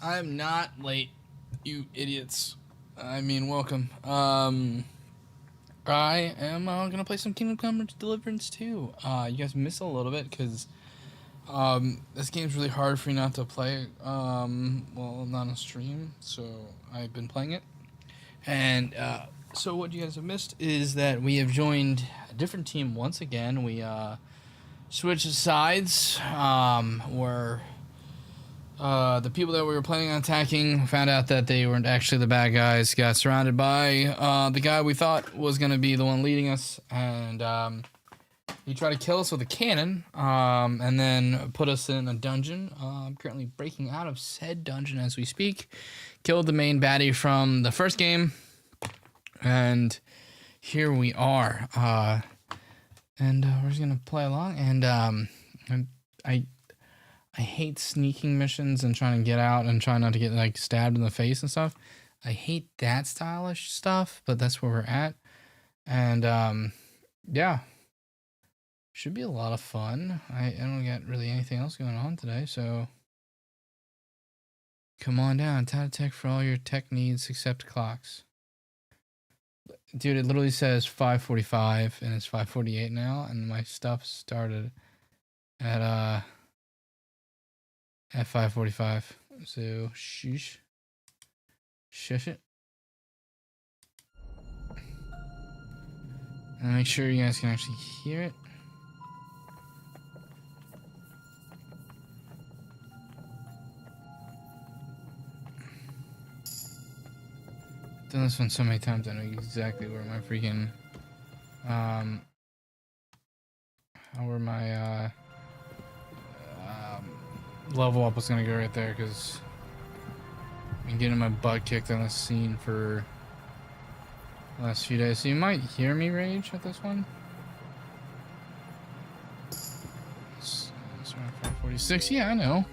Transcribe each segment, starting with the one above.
I'm not late, you idiots. I mean, welcome. I am gonna play some Kingdom Come Deliverance 2. You guys missed a little bit because this game's really hard for me not to play. Well, not on stream, so I've been playing it. And so what you guys have missed is that we have joined a different team once again. We switched sides. Where the people that we were planning on attacking found out that they weren't actually the bad guys, got surrounded by the guy we thought was going to be the one leading us, and he tried to kill us with a cannon, and then put us in a dungeon. I'm currently breaking out of said dungeon as we speak. Killed the main baddie from the first game, and here we are. And we're just going to play along, and I hate sneaking missions and trying to get out and trying not to get like stabbed in the face and stuff. I hate that stylish stuff, but that's where we're at. And yeah, should be a lot of fun. I don't got really anything else going on today, so come on down. Tata Tech for all your tech needs except clocks. Dude, it literally says 5:45 and it's 5:48 now, and my stuff started at 5:45. So shush it, and make sure you guys can actually hear it. Done this one so many times, I know exactly where my freaking where my level up was gonna go right there, because I've been getting my butt kicked on this scene for the last few days. So you might hear me rage at this one. It's around 546. Yeah, I know.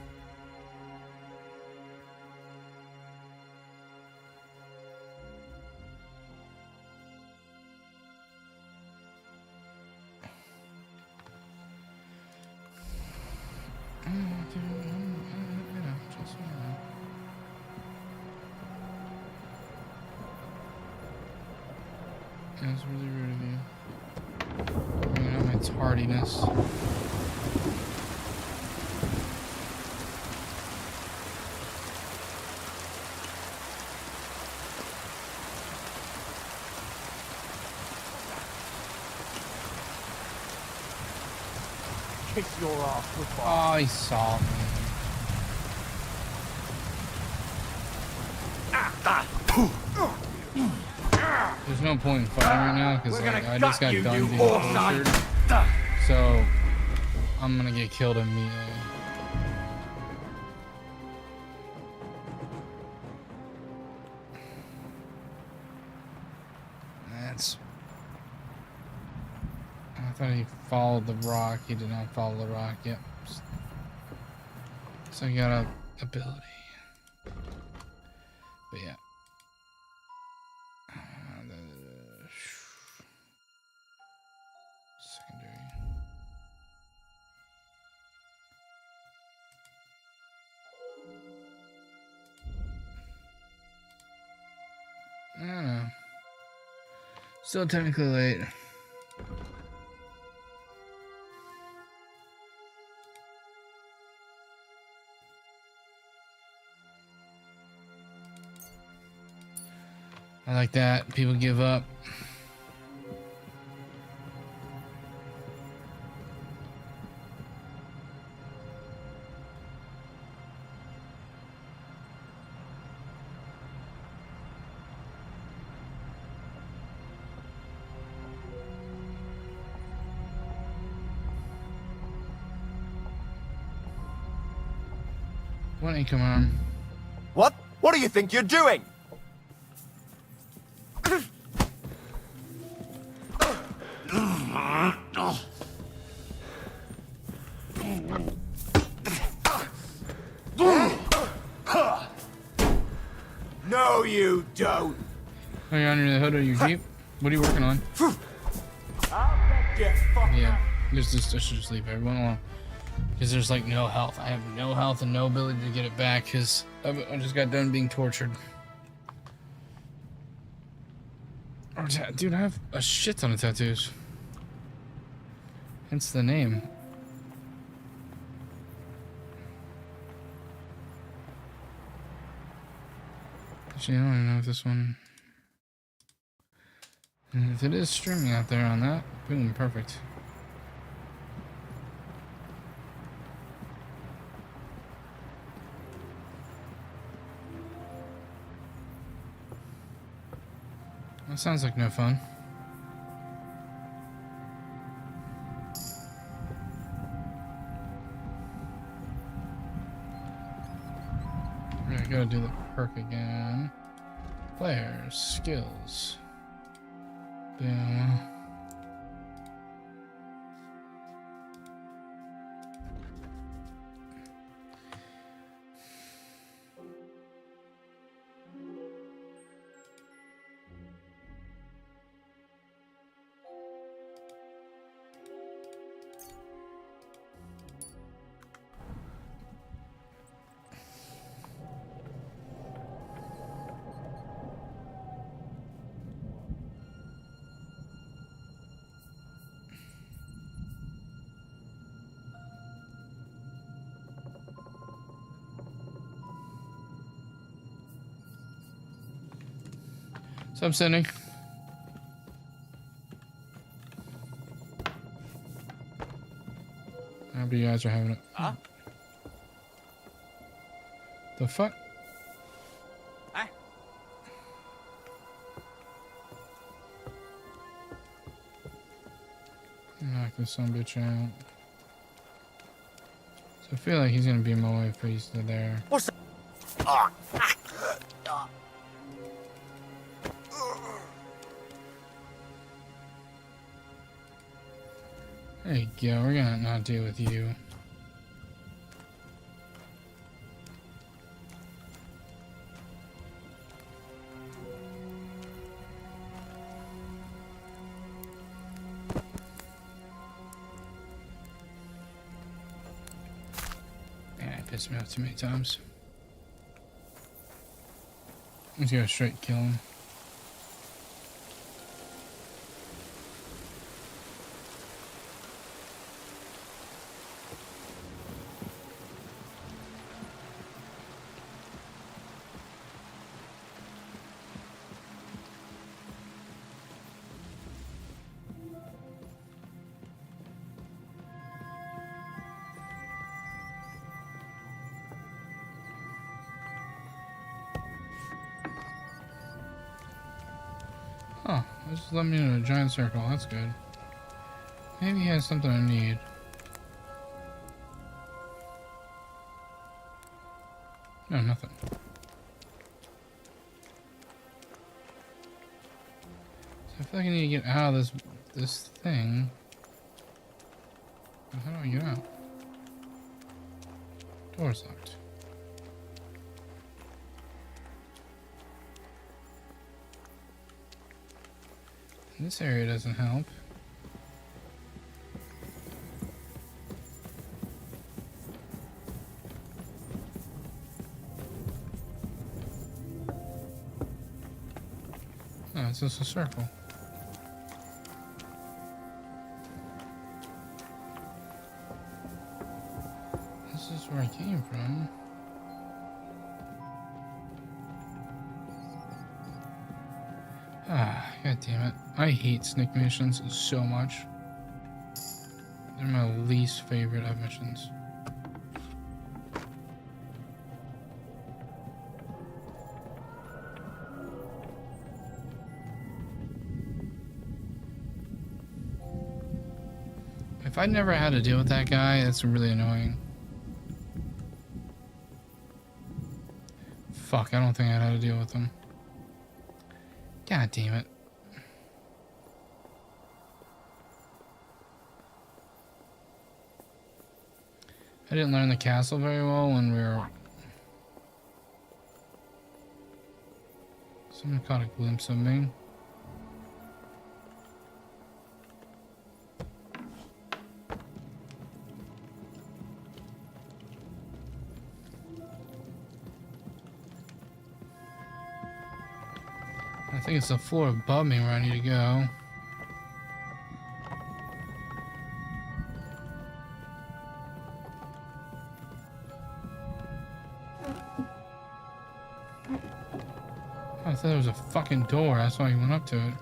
That's really rude of you. Bringing out my tardiness. Kiss your ass goodbye. Oh, he saw me. There's no point in fighting right now because like, I just got done being tortured. So I'm gonna get killed immediately. That's. I thought he followed the rock. He did not follow the rock. Yep. So I got a ability. But yeah. Secondary. I don't know. Still technically late. I like that. People give up. What ain't come on? What? What do you think you're doing? No, you don't. Oh, you're under the hood of your Jeep? What are you working on? Yeah, I should just leave everyone alone. Because there's like no health. I have no health and no ability to get it back because I just got done being tortured. Dude, I have a shit ton of tattoos. Hence the name. Actually, I don't even know if this one... And if it is streaming out there on that, boom, perfect. That sounds like no fun. I gotta do the perk again. Players, skills. Boom. So I'm sending. I hope you guys are having it. Huh? The fuck? Huh? Knock this son bitch out. So I feel like he's gonna be in my way if he's there. What's that? Oh. There you go, we're gonna not deal with you. Pissed me off too many times. I'm just gonna straight kill him. Oh, this just let me in a giant circle. That's good. Maybe he has something I need. No, nothing. So I feel like I need to get out of this thing. How do I get out? Door's locked. This area doesn't help. Oh, it's just a circle. This is where I came from. Ah, god damn it. I hate snake missions so much. They're my least favorite of missions. If I'd never had to deal with that guy, that's really annoying. Fuck, I don't think I'd had to deal with him. God damn it. I didn't learn the castle very well when we were... Someone caught a glimpse of me. I think it's the floor above me where I need to go. I thought there was a fucking door, that's why he went up to it.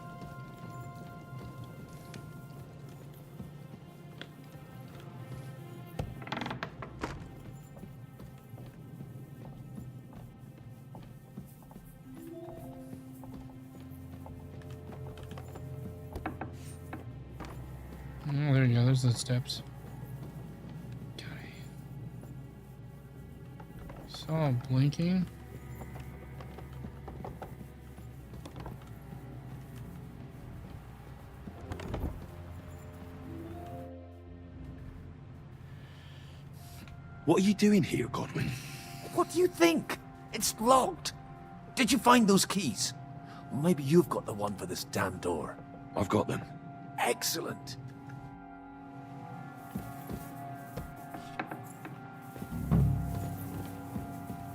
Oh, there you go, there's the steps. Okay. Saw blinking. What are you doing here, Godwin? What do you think? It's locked. Did you find those keys? Well, maybe you've got the one for this damn door. I've got them. Excellent.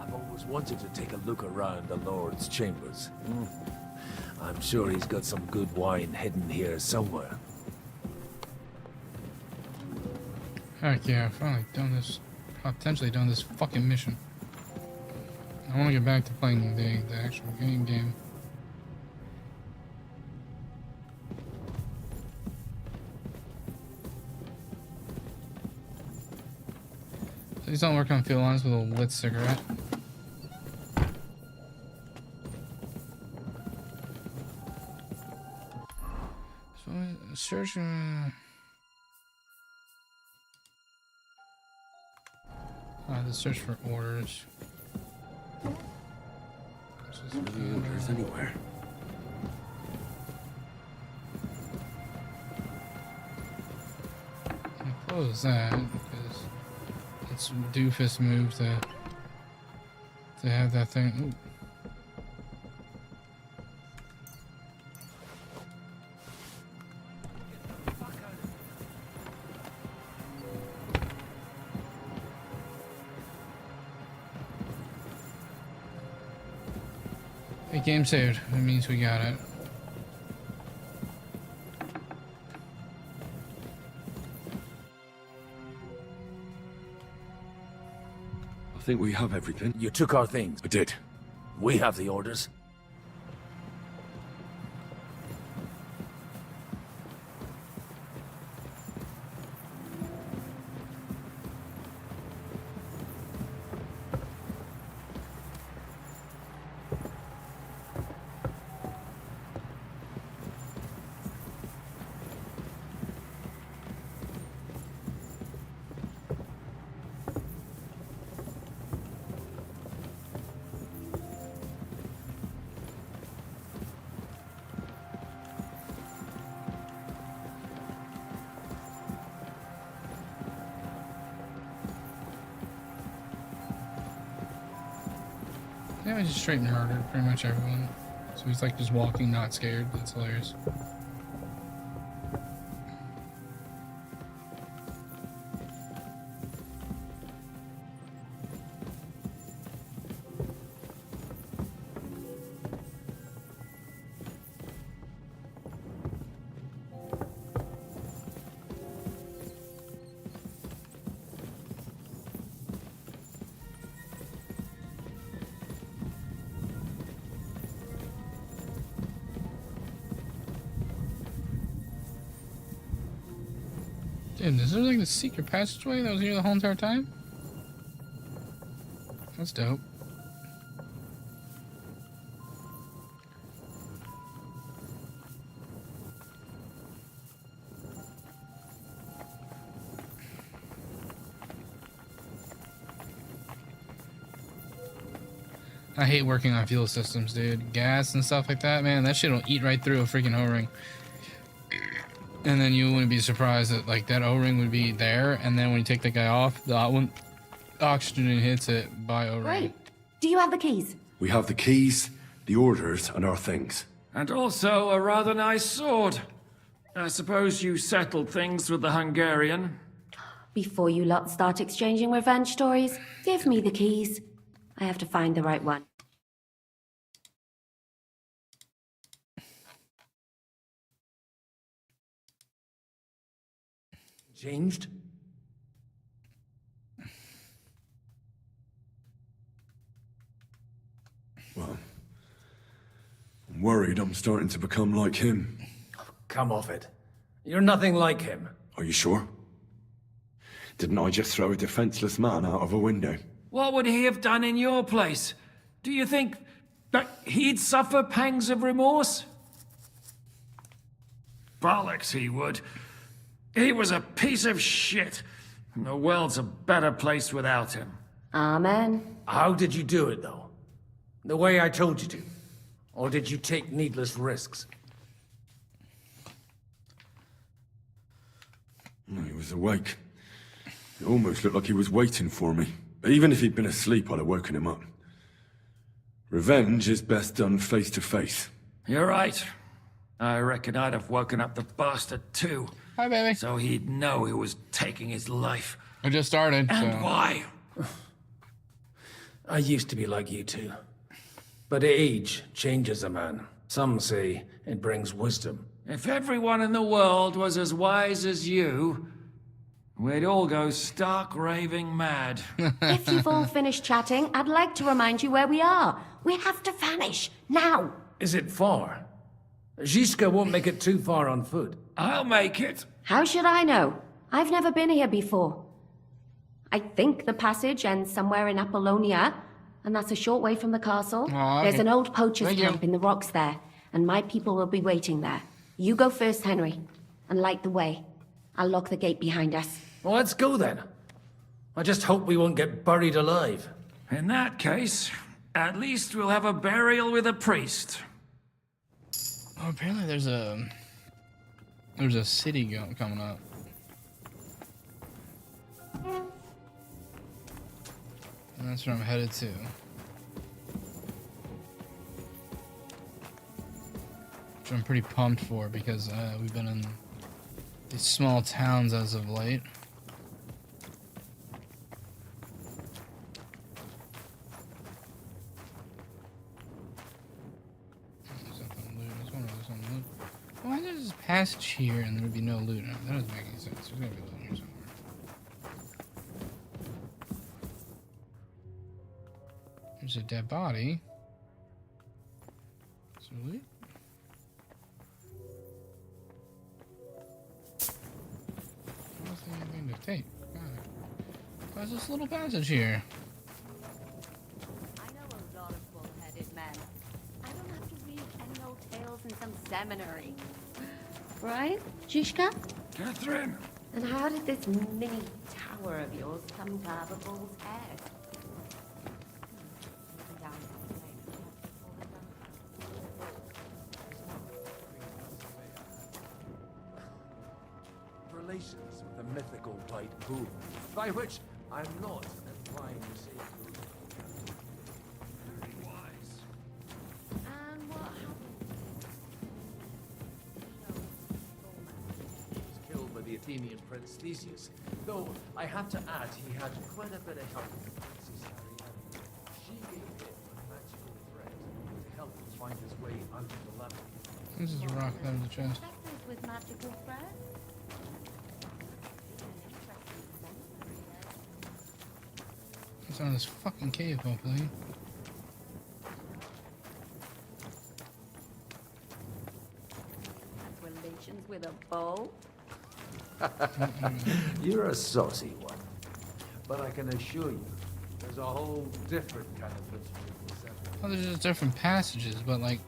I've always wanted to take a look around the Lord's chambers. I'm sure he's got some good wine hidden here somewhere. Heck yeah, I've finally done this. Potentially done this fucking mission. I want to get back to playing the actual game. Please don't work on fuel lines with a lit cigarette. So search. Let's search for orders. No orders anywhere. I'll close that because it's doofus move to have that thing. Ooh. Hey, game saved. That means we got it. I think we have everything. You took our things. I did. We have the orders. Yeah, we just straight murdered pretty much everyone. So he's like just walking, not scared. That's hilarious. Dude, is there like the secret passageway that was here the whole entire time? That's dope. I hate working on fuel systems, dude. Gas and stuff like that, man, that shit will eat right through a freaking O-ring. And then you wouldn't be surprised that like that O-ring would be there, and then when you take the guy off, the oxygen hits it by O-ring. Great. Do you have the keys? We have the keys, the orders, and our things. And also a rather nice sword. I suppose you settled things with the Hungarian. Before you lot start exchanging revenge stories, give me the keys. I have to find the right one. Changed? Well, I'm worried I'm starting to become like him. Come off it. You're nothing like him. Are you sure? Didn't I just throw a defenseless man out of a window? What would he have done in your place? Do you think that he'd suffer pangs of remorse? Bollocks, he would. He was a piece of shit. And the world's a better place without him. Amen. How did you do it, though? The way I told you to? Or did you take needless risks? No, he was awake. It almost looked like he was waiting for me. Even if he'd been asleep, I'd have woken him up. Revenge is best done face to face. You're right. I reckon I'd have woken up the bastard too. Hi, baby. So he'd know who was taking his life. I just started, And so. why? I used to be like you two. But age changes a man. Some say it brings wisdom. If everyone in the world was as wise as you, we'd all go stark raving mad. If you've all finished chatting, I'd like to remind you where we are. We have to vanish, now. Is it far? Zizka won't make it too far on foot. I'll make it. How should I know? I've never been here before. I think the passage ends somewhere in Apollonia, and that's a short way from the castle. Aw, There's okay. an old poacher's Thank you. camp in the rocks there, and my people will be waiting there. You go first, Henry, and light the way. I'll lock the gate behind us. Well, let's go then. I just hope we won't get buried alive. In that case, at least we'll have a burial with a priest. Oh, apparently there's a city coming up. And that's where I'm headed to. Which I'm pretty pumped for because we've been in these small towns as of late. Why there's this passage here and there would be no loot? That doesn't make any sense. There's gotta be loot here somewhere. There's a dead body. Is there loot? What's anything to take? Why's this little passage here? I know a lot of bull-headed men. I don't have to read any old tales in some seminary. Right, Zhishka? Catherine! And how did this mini tower of yours come to have a bull's head? Relations with the mythical white bull, by which I'm not implying to say good. Very wise. And what happened? He was killed by the Athenian prince Theseus, though I have to add he had quite a bit of help from Princess Harry. She gave him a magical thread to help him find his way out of the labyrinth. This is a rock out of the chest. With magical thread? It's on this fucking cave, hopefully. Relations with a bow? You're a saucy one. But I can assure you, there's a whole different kind of mystery. Well, there's just different passages, but like,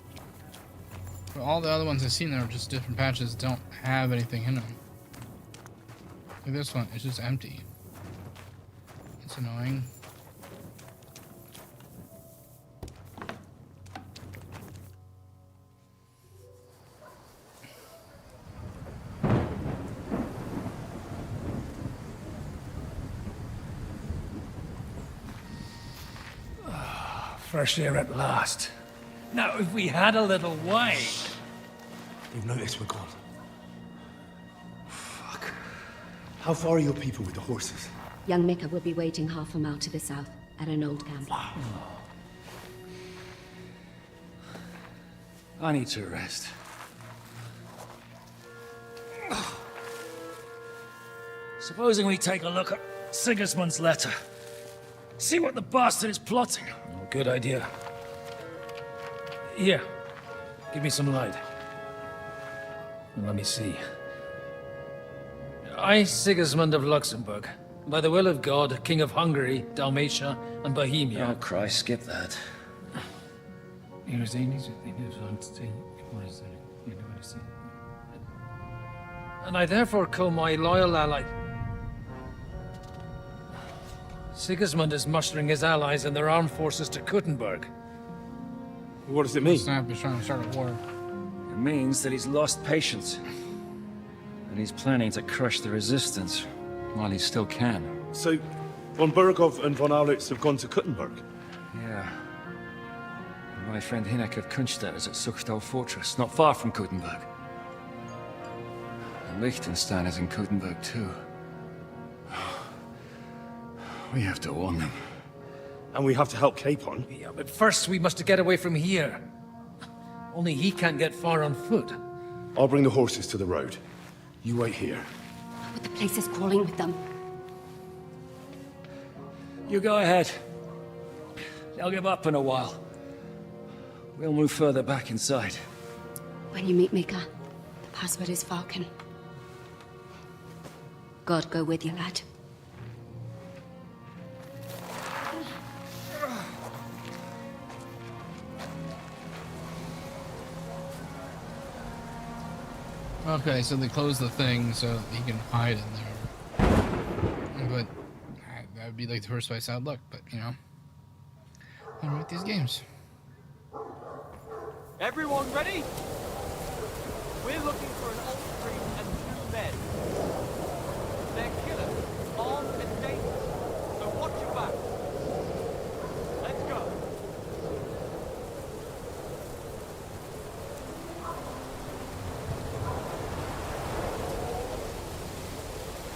for all the other ones I've seen, there are just different patches that don't have anything in them. Like this one, it's just empty. It's annoying. Fresh air at last. Now, if we had a little wine. You've noticed we're gone. Fuck. How far are your people with the horses? Young Mika will be waiting half a mile to the south, at an old camp. I need to rest. Supposing we take a look at Sigismund's letter. See what the bastard is plotting. Oh, good idea. Here, give me some light. Let me see. I, Sigismund of Luxembourg, by the will of God, King of Hungary, Dalmatia, and Bohemia. Oh, Christ, skip that. And I therefore call my loyal ally. Sigismund is mustering his allies and their armed forces to Kuttenberg. What does it mean? Snap is trying to start a war. It means that he's lost patience. And he's planning to crush the resistance while he still can. So, von Burgov and von Aulitz have gone to Kuttenberg? Yeah. And my friend Hinek of Kunstadt is at Suchtal Fortress, not far from Kuttenberg. And Liechtenstein is in Kuttenberg too. We have to warn them. And we have to help Capon? Yeah, but first we must get away from here. Only he can't get far on foot. I'll bring the horses to the road. You wait here. But the place is crawling with them. You go ahead. They'll give up in a while. We'll move further back inside. When you meet Mika, the password is Falcon. God go with you, lad. Okay, so they closed the thing so he can hide in there. But that would be like the first place I'd look. But you know, I don't like these games. Everyone ready? We're looking for an old stream and 2 men. They're killers, armed and dangerous. So watch your back. Let's go.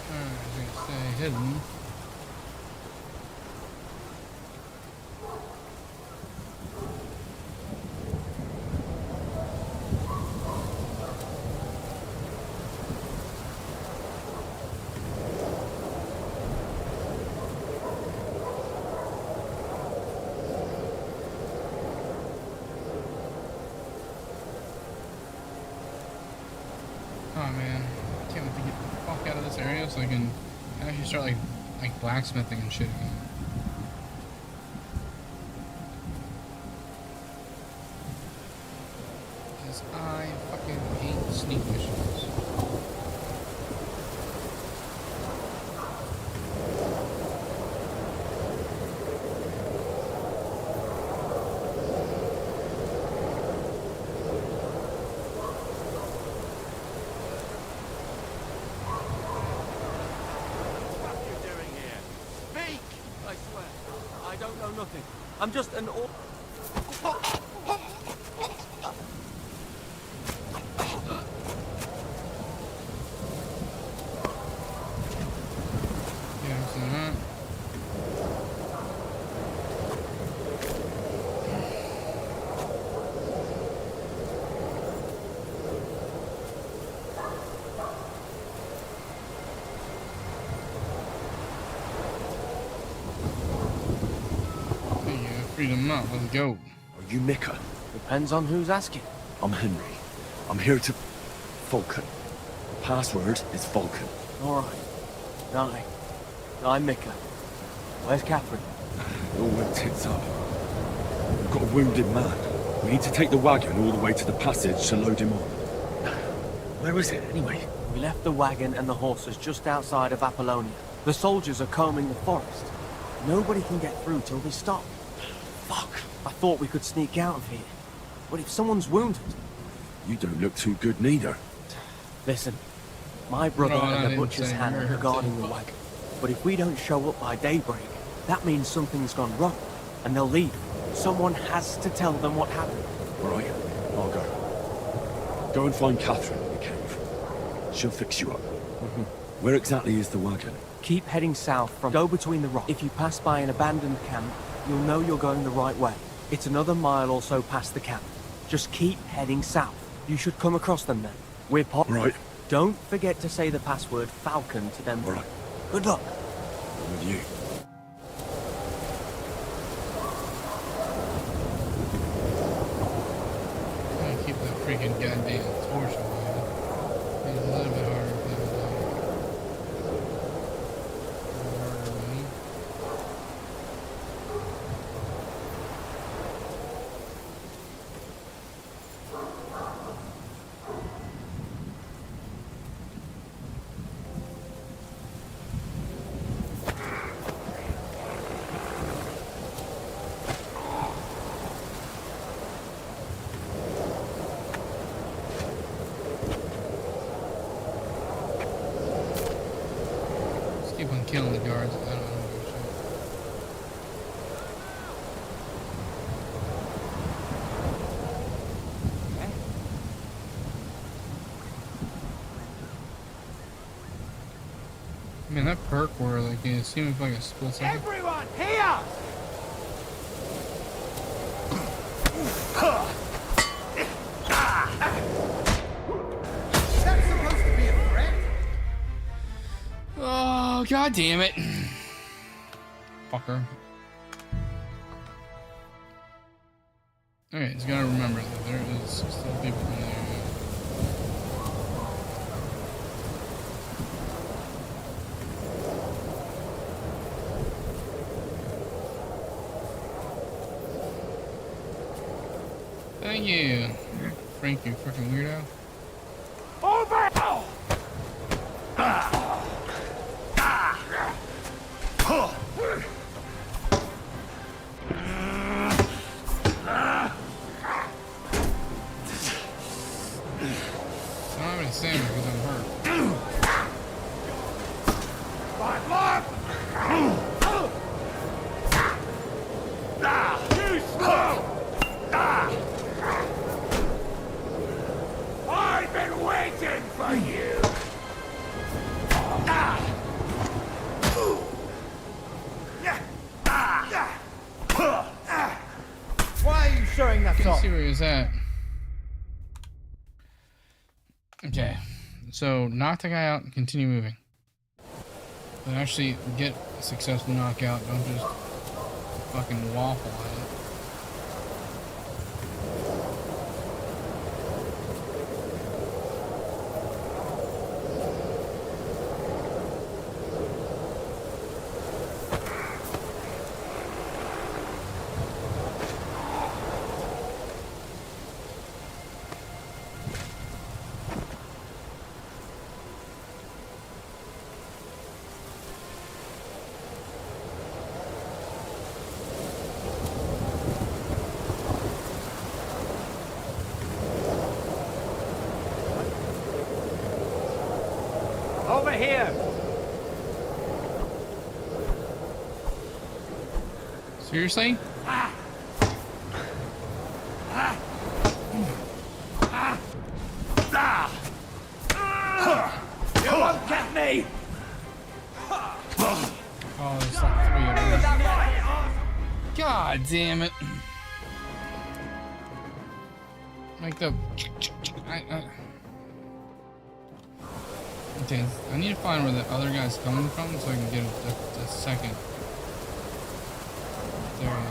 Alright, I'm gonna stay hidden. Oh man, I can't wait to get the fuck out of this area so I can actually start like blacksmithing and shit again. Because I fucking hate sneak missions. I swear, I don't know nothing. I'm just an Yeah, so that. Freedom up, let's go. Are you Mika? Depends on who's asking. I'm Henry. I'm here to... Vulcan. The password is Vulcan. All right. I'm Mika. Where's Catherine? It all went tits up. We've got a wounded man. We need to take the wagon all the way to the passage to load him on. Where is it, anyway? We left the wagon and the horses just outside of Apollonia. The soldiers are combing the forest. Nobody can get through till they stop. Fuck. I thought we could sneak out of here. But if someone's wounded... You don't look too good neither. Listen, my brother No, I and the didn't butcher's say hand murder, are guarding the fuck. wagon. But if we don't show up by daybreak, that means something's gone wrong. And they'll leave. Someone has to tell them what happened. All right, I'll go. Go and find Catherine in the cave. She'll fix you up. Where exactly is the wagon? Keep heading south from go between the rocks. If you pass by an abandoned camp, you'll know you're going the right way. It's another mile or so past the camp. Just keep heading south. You should come across them then. We're Right. Don't forget to say the password Falcon to them. All right. Good luck. I'm with you. Gotta keep that freaking goddamn torch alive. It's a little bit harder if that was harder than me. Just keep on killing the guards. I don't know. Man, that perk where like you see me for like a split second. Everyone, here! Oh, god damn it. Fucker. Alright, he's gotta remember that there is still people in there. Thank you. Frank, you fucking weirdo. Over! see where he's at. Okay, so knock the guy out and continue moving. But actually get a successful knockout. Don't just fucking waffle at it. Over here! Seriously? You won't get me! Oh, there's like 3 of them. God damn it. Like the... Okay, I need to find where the other guy's coming from so I can get a second. There he is.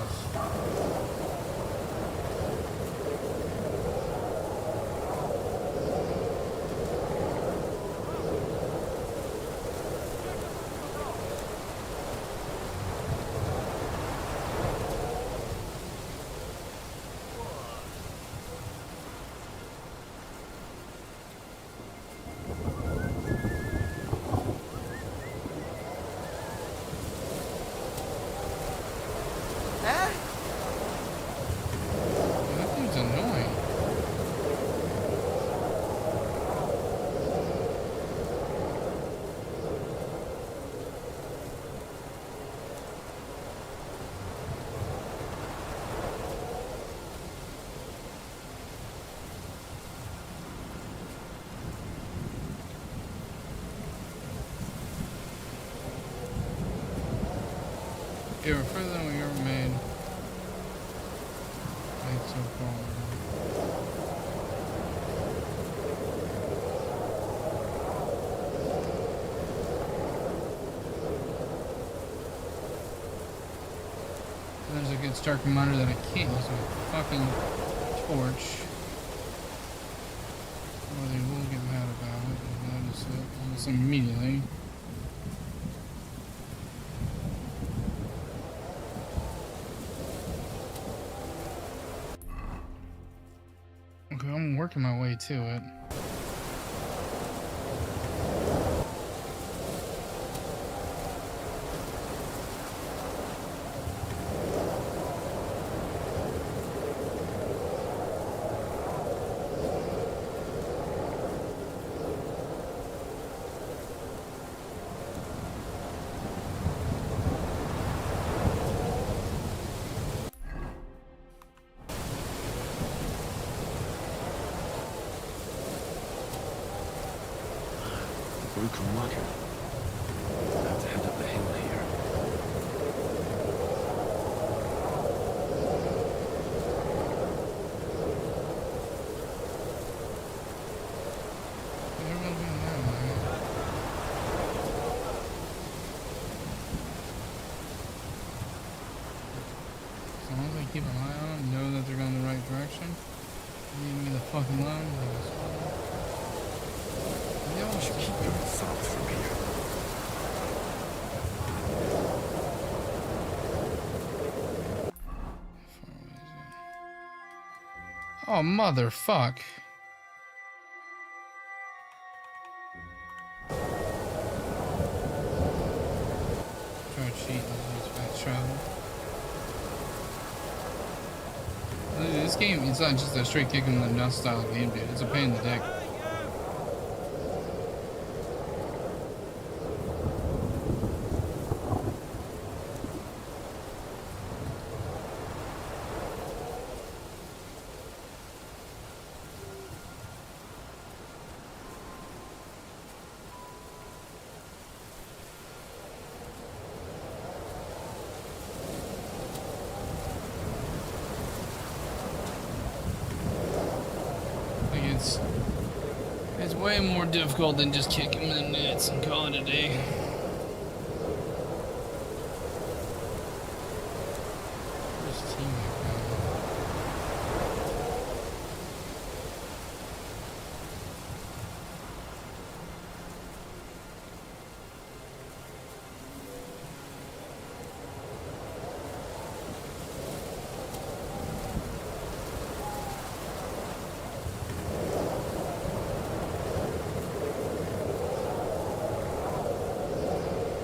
That dude's annoying. Okay, we're further than we ever made. So far. There's a good stark reminder that I can't use a fucking torch. Or they will get mad about it. I'll notice it almost immediately. Okay, I'm working my way to it. Broken wagon. I have to head up the hill here. Everyone's being mad, man. As long as I keep an eye on them, know that they're going the right direction, leave me the fucking alone. I should keep going south from here. Oh, motherfuck. Try to cheat and fast travel. This game, it's not just a straight kick in the nuts style game, dude. It's a pain in the dick. way more difficult than just kick him in the nuts and call it a day. Where's his teammate now?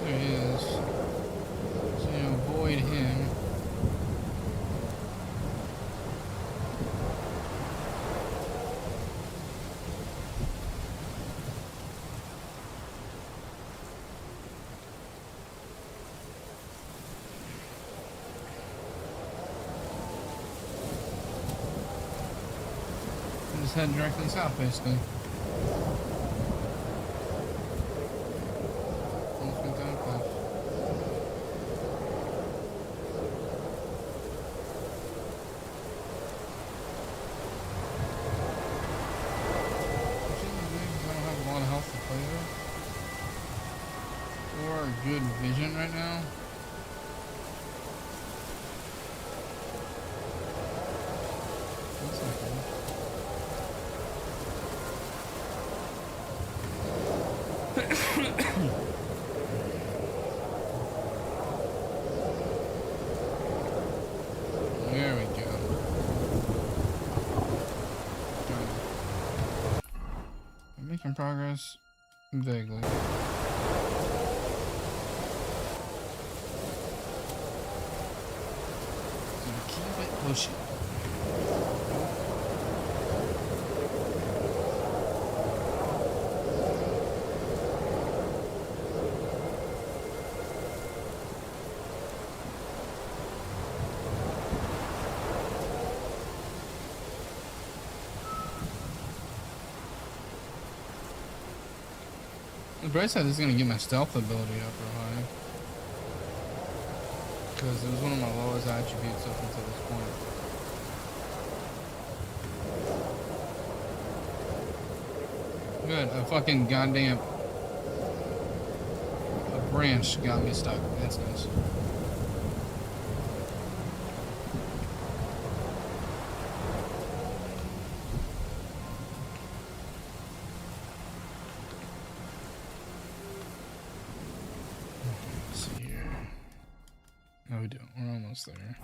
There he is. So you avoid him. And just head directly south, basically. Almost went down a cliff. Which is weird 'cause I don't have a lot of health to play with. Or good vision right now. That's not good. There we go. I'm making progress vaguely. So keep it pushing. The bright side is going to get my stealth ability up real high. Because it was one of my lowest attributes up until this point. Good, a fucking goddamn... a branch got me stuck. That's nice. Let's see here. No, we don't. We're almost there.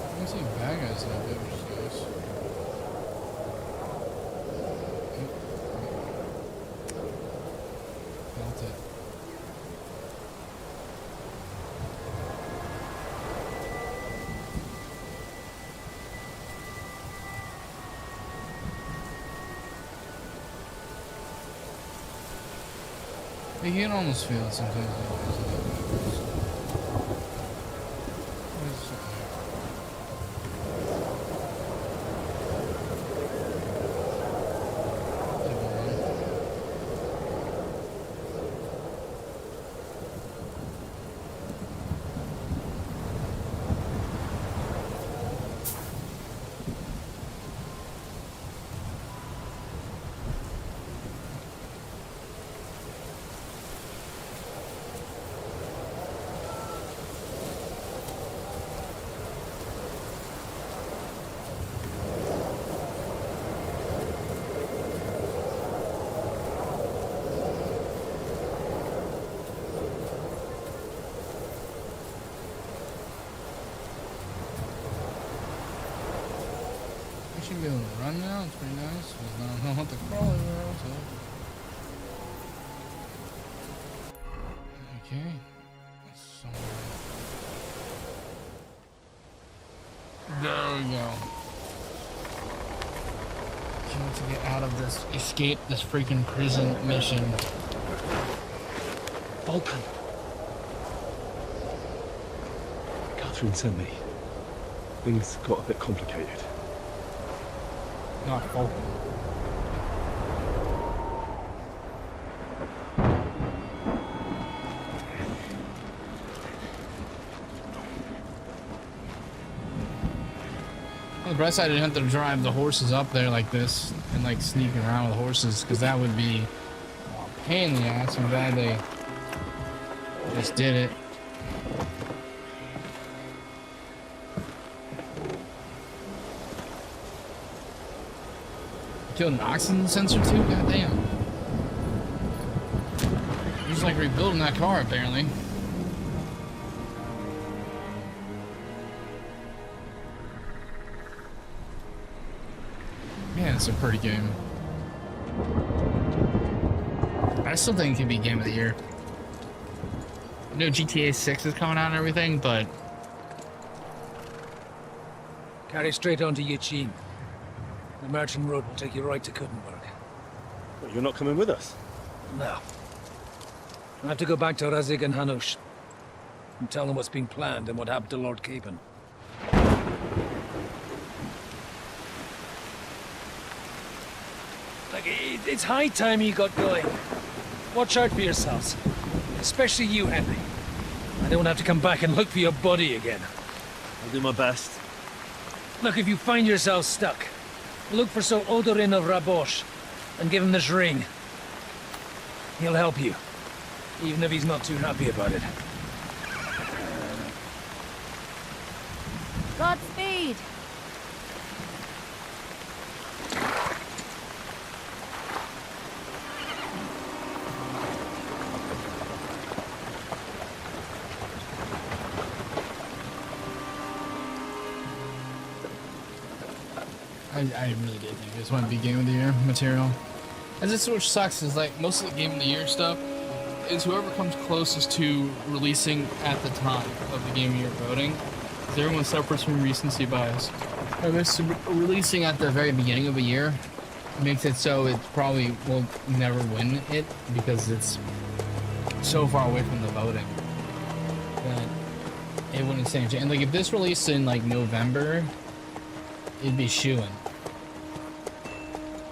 I can see bad guys in a bit, which is nice. Felt it. You can almost feel it sometimes. I should be able to run now. It's pretty nice. Because now I don't have to crawl everywhere else. Okay. Somewhere. There we go. Can't to get out of this, escape this freaking prison mission. Vulcan. Catherine sent me. Things got a bit complicated. Not Vulcan. the bright side, I didn't have to drive the horses up there like this and like sneak around with horses, because that would be a pain in the ass. I'm glad they just did it. Killed an oxygen sensor too? Goddamn. He's like rebuilding that car apparently. Man, it's a pretty game. I still think it could be game of the year. I know GTA 6 is coming out and everything, but Carry straight on to Yichin. The merchant road will take you right to Kuttenberg. Well, you're not coming with us? No. I have to go back to Razik and Hanush and tell them what's being planned and what happened to Lord Capen. Like, it's high time you got going. Watch out for yourselves. Especially you, Henry. I don't have to come back and look for your body again. I'll do my best. Look, if you find yourself stuck, look for Sir Odorin of Rabosh and give him this ring. He'll help you, even if he's not too happy about it. Godspeed! I really did think this might be Game of the Year material. As this which sucks is like most of the Game of the Year stuff is whoever comes closest to releasing at the time of the Game of the Year voting. Because everyone suffers from recency bias. And this releasing at the very beginning of a year makes it so it probably will never win it because it's so far away from the voting that it wouldn't stand a chance. And like if this released in like November, it'd be shooing.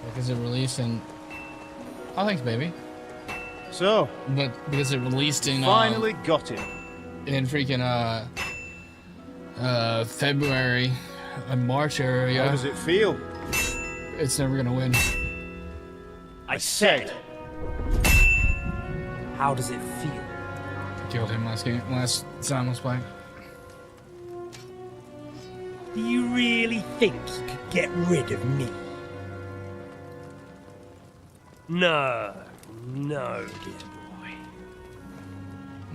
Because it released in... Oh, thanks, baby. So, But because it released in... finally got it. In freaking, February and March area. How does it feel? It's never gonna win. I said. How does it feel? Killed him last time I was playing. Do you really think you could get rid of me? No, no, dear boy.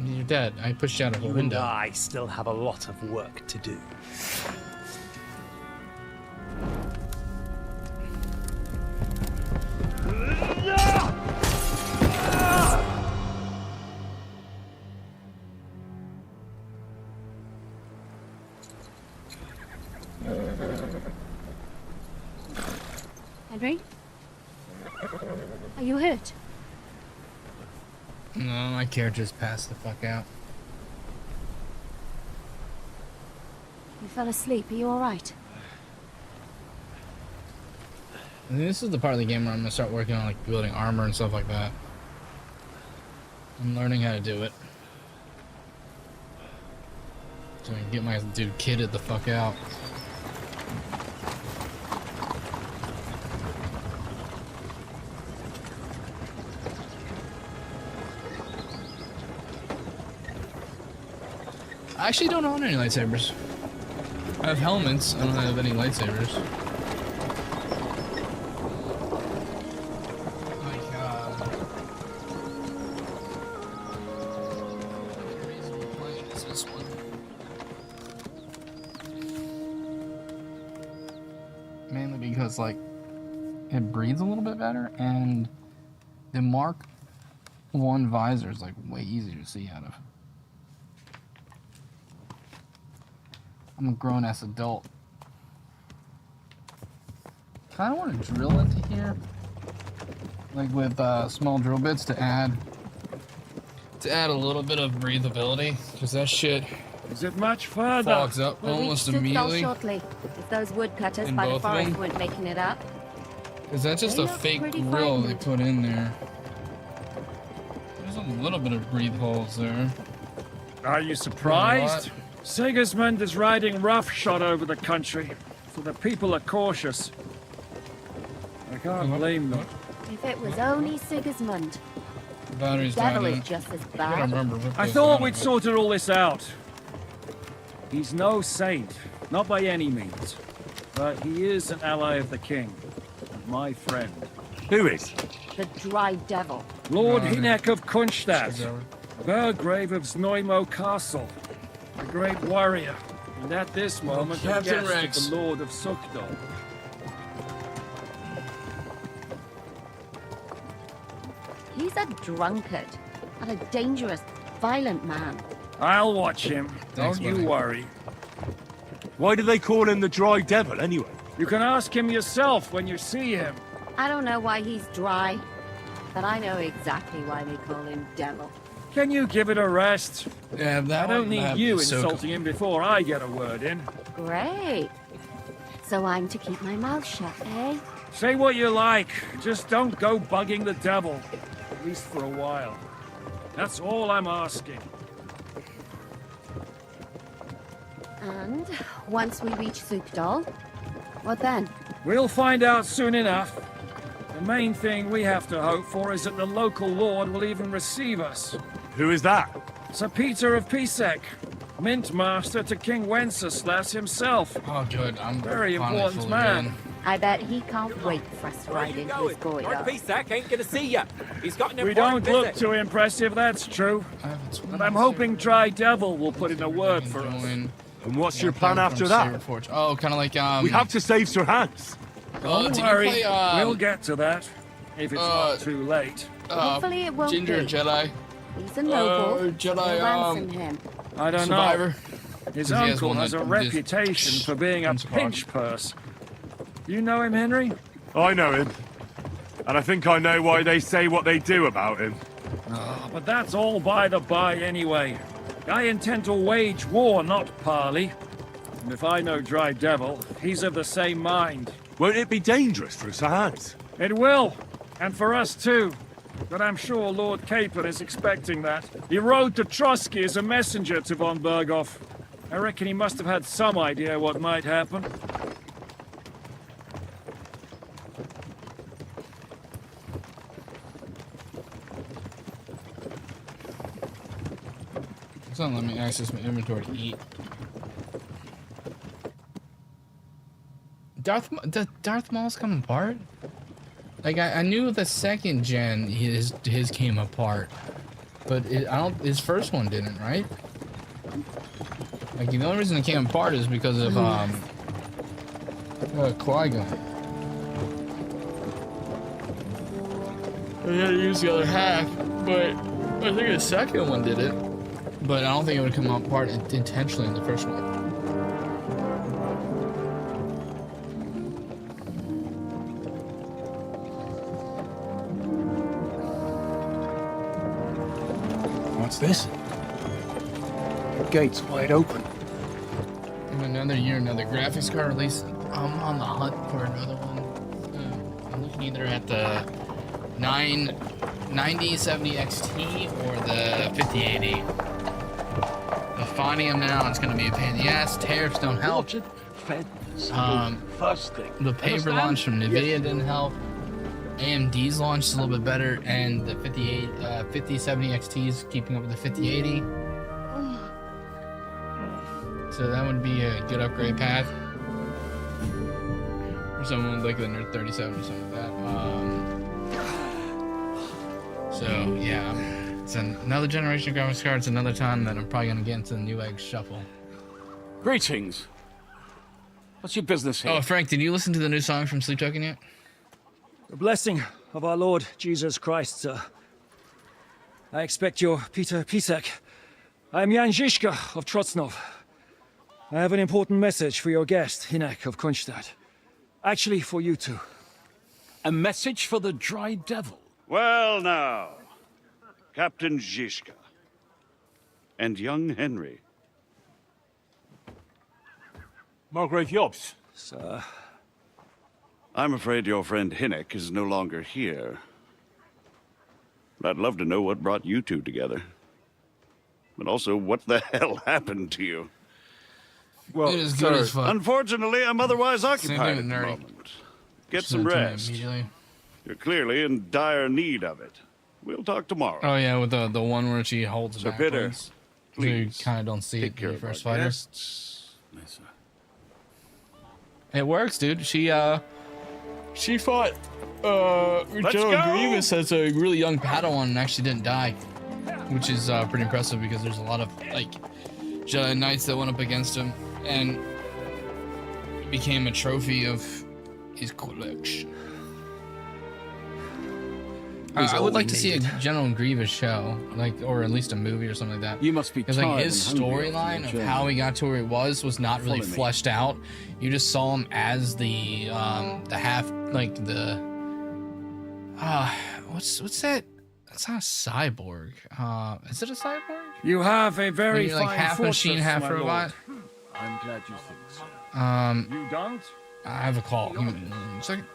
You're dead. I pushed you out of a You and window. I still have a lot of work to do. Henry? Are you hurt? No, my character's passed the fuck out. You fell asleep. Are you alright? And this is the part of the game where I'm gonna start working on like building armor and stuff like that. I'm learning how to do it. So I can get my dude kitted the fuck out. I actually don't own any lightsabers. I have helmets, I don't have any lightsabers. Mainly because like it breathes a little bit better and the Mark 1 visor is like way easier to see out of. I'm a grown-ass adult. Kind of want to drill into here, like with small drill bits to add a little bit of breathability, because that shit Is it much further? fogs up We'll reach almost Citadel immediately. shortly. If those woodcutters In by the both of forest them? weren't making it up. Is that just They a look fake pretty grill they frightened. put in there? There's a little bit of breathe holes there. Are you surprised? Sigismund is riding roughshod over the country, so the people are cautious. I can't blame them. If it was only Sigismund. Battery's Devil dying. is just as I gotta bad. remember. I thought we'd sorted all this out. He's no saint, not by any means. But he is an ally of the king. And my friend. Who is? The dry devil. Lord Oh, Hynek of Kunstadt. Sure. Burgrave of Znojmo Castle. A great warrior. And at this moment, the Captain guest Rex. of the Lord of Sukdal. He's a drunkard and a dangerous, violent man. I'll watch him. Thanks, Don't you buddy. worry. Why do they call him the Dry Devil, anyway? You can ask him yourself when you see him. I don't know why he's dry, but I know exactly why they call him Devil. Can you give it a rest? Yeah, that I don't one- need that you is so insulting him before I get a word in. Great. So I'm to keep my mouth shut, eh? Say what you like, just don't go bugging the devil. At least for a while. That's all I'm asking. And once we reach Sukdal, what then? We'll find out soon enough. The main thing we have to hope for is that the local lord will even receive us. Who is that? Sir Peter of Pisek, Mint Master to King Wenceslas himself. Oh, good. I'm Very finally important fully man. in. I bet he can't wait for us to Where are ride you into his going? goiter. Lord Peasac ain't gonna see ya. He's got an We important don't look visit. too impressive, that's true. I have a But I'm hoping Dry Devil will put in a word Can for us. join. And what's your Yeah, plan from after Saber that? Forge. Oh, kind of like We have to save Sir Hans. Don't did you worry, play, we'll get to that. If it's not too late. Hopefully it won't Ginger be. Jedi. He's a noble. Jedi, We'll ransom him. I don't Survivor. know. His 'Cause he has uncle one has that a just reputation for being a comes across. pinch purse. You know him, Henry? I know him. And I think I know why they say what they do about him. But that's all by the by anyway. I intend to wage war, not parley. And if I know Dry Devil, he's of the same mind. Won't it be dangerous for Sir Hans? It will, and for us too. But I'm sure Lord Capon is expecting that. He rode to Trotsky as a messenger to von Berghoff. I reckon he must have had some idea what might happen. It's not letting me access my inventory to eat. Darth Maul's coming apart? Like, I knew the second gen his came apart, but his first one didn't, right? Like, the only reason it came apart is because of Qui-Gon. I had to use the other half, but I think the second one did it. But I don't think it would come apart intentionally in the first one. What's this? The gate's wide open. In another year, another graphics card release. I'm on the hunt for another one. I'm looking either at the 9070 XT or the 5080. The finding them now, it's going to be a pain in the ass. Tariffs don't help. First thing. The paper launch from Nvidia didn't help. AMD's launch is a little bit better, and the 5070 XT is keeping up with the 5080. So that would be a good upgrade path for someone like the Nerd 37 or something like that. So yeah, it's another generation of graphics cards. Another time that I'm probably gonna get into the Newegg shuffle. Greetings. What's your business here? Oh, Frank, did you listen to the new song from Sleep Token yet? The blessing of our Lord Jesus Christ, sir. I expect your Peter Pisek. I am Jan Žižka of Trocnov. I have an important message for your guest, Hynek of Kunstadt. Actually, for you two. A message for the Dry Devil. Well now, Captain Žižka and young Henry. Margrave Jobs. Sir. I'm afraid your friend Hynek is no longer here. But I'd love to know what brought you two together. But also, what the hell happened to you? Well, It is good as fuck. Unfortunately, I'm otherwise Same occupied thing at with the Nerdy. moment. Get Just some sent it to me rest. immediately. You're clearly in dire need of it. We'll talk tomorrow. Oh yeah, with the one where she holds So, Peter, backwards. So you please, kind of don't see take it care when you of our first fight her. guests. Yes, sir. It works, dude. She fought General go! Grievous as a really young Padawan and actually didn't die, which is pretty impressive because there's a lot of like Jedi Knights that went up against him and became a trophy of his collection. I would like to see a General Grievous show, like, or at least a movie or something like that. You must be Because tired like his and hungry storyline after of your how journey. he got to where he was not really Follow me. fleshed out. You just saw him as the half, like the what's that? That's not a cyborg. Is it a cyborg? You have a very When you're like fine half machine, fortress, half my robot. lord. I'm glad you think so. You don't? I have a call. Give me a second.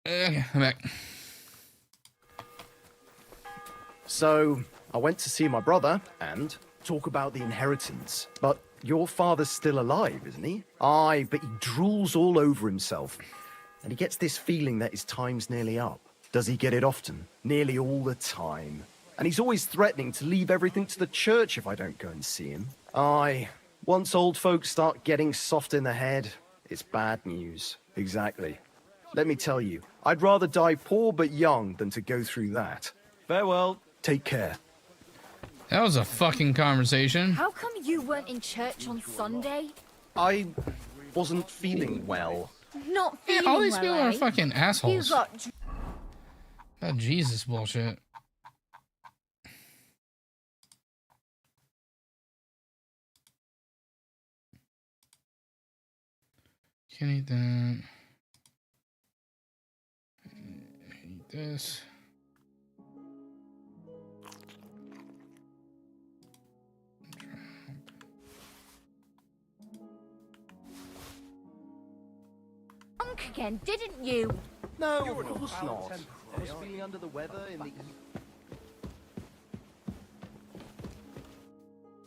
Okay, I'm back. So, I went to see my brother and talk about the inheritance. But your father's still alive, isn't he? Aye, but he drools all over himself. And he gets this feeling that his time's nearly up. Does he get it often? Nearly all the time. And he's always threatening to leave everything to the church if I don't go and see him. Aye, once old folks start getting soft in the head, it's bad news. Exactly. Let me tell you, I'd rather die poor but young than to go through that. Farewell. Take care. That was a fucking conversation. How come you weren't in church on Sunday? I wasn't feeling well. Not Yeah, feeling all these well, people eh? are fucking You assholes. got That Jesus bullshit. Can't eat that. Eat this. drunk again, didn't you? No, of course not. I was feeling under the weather in the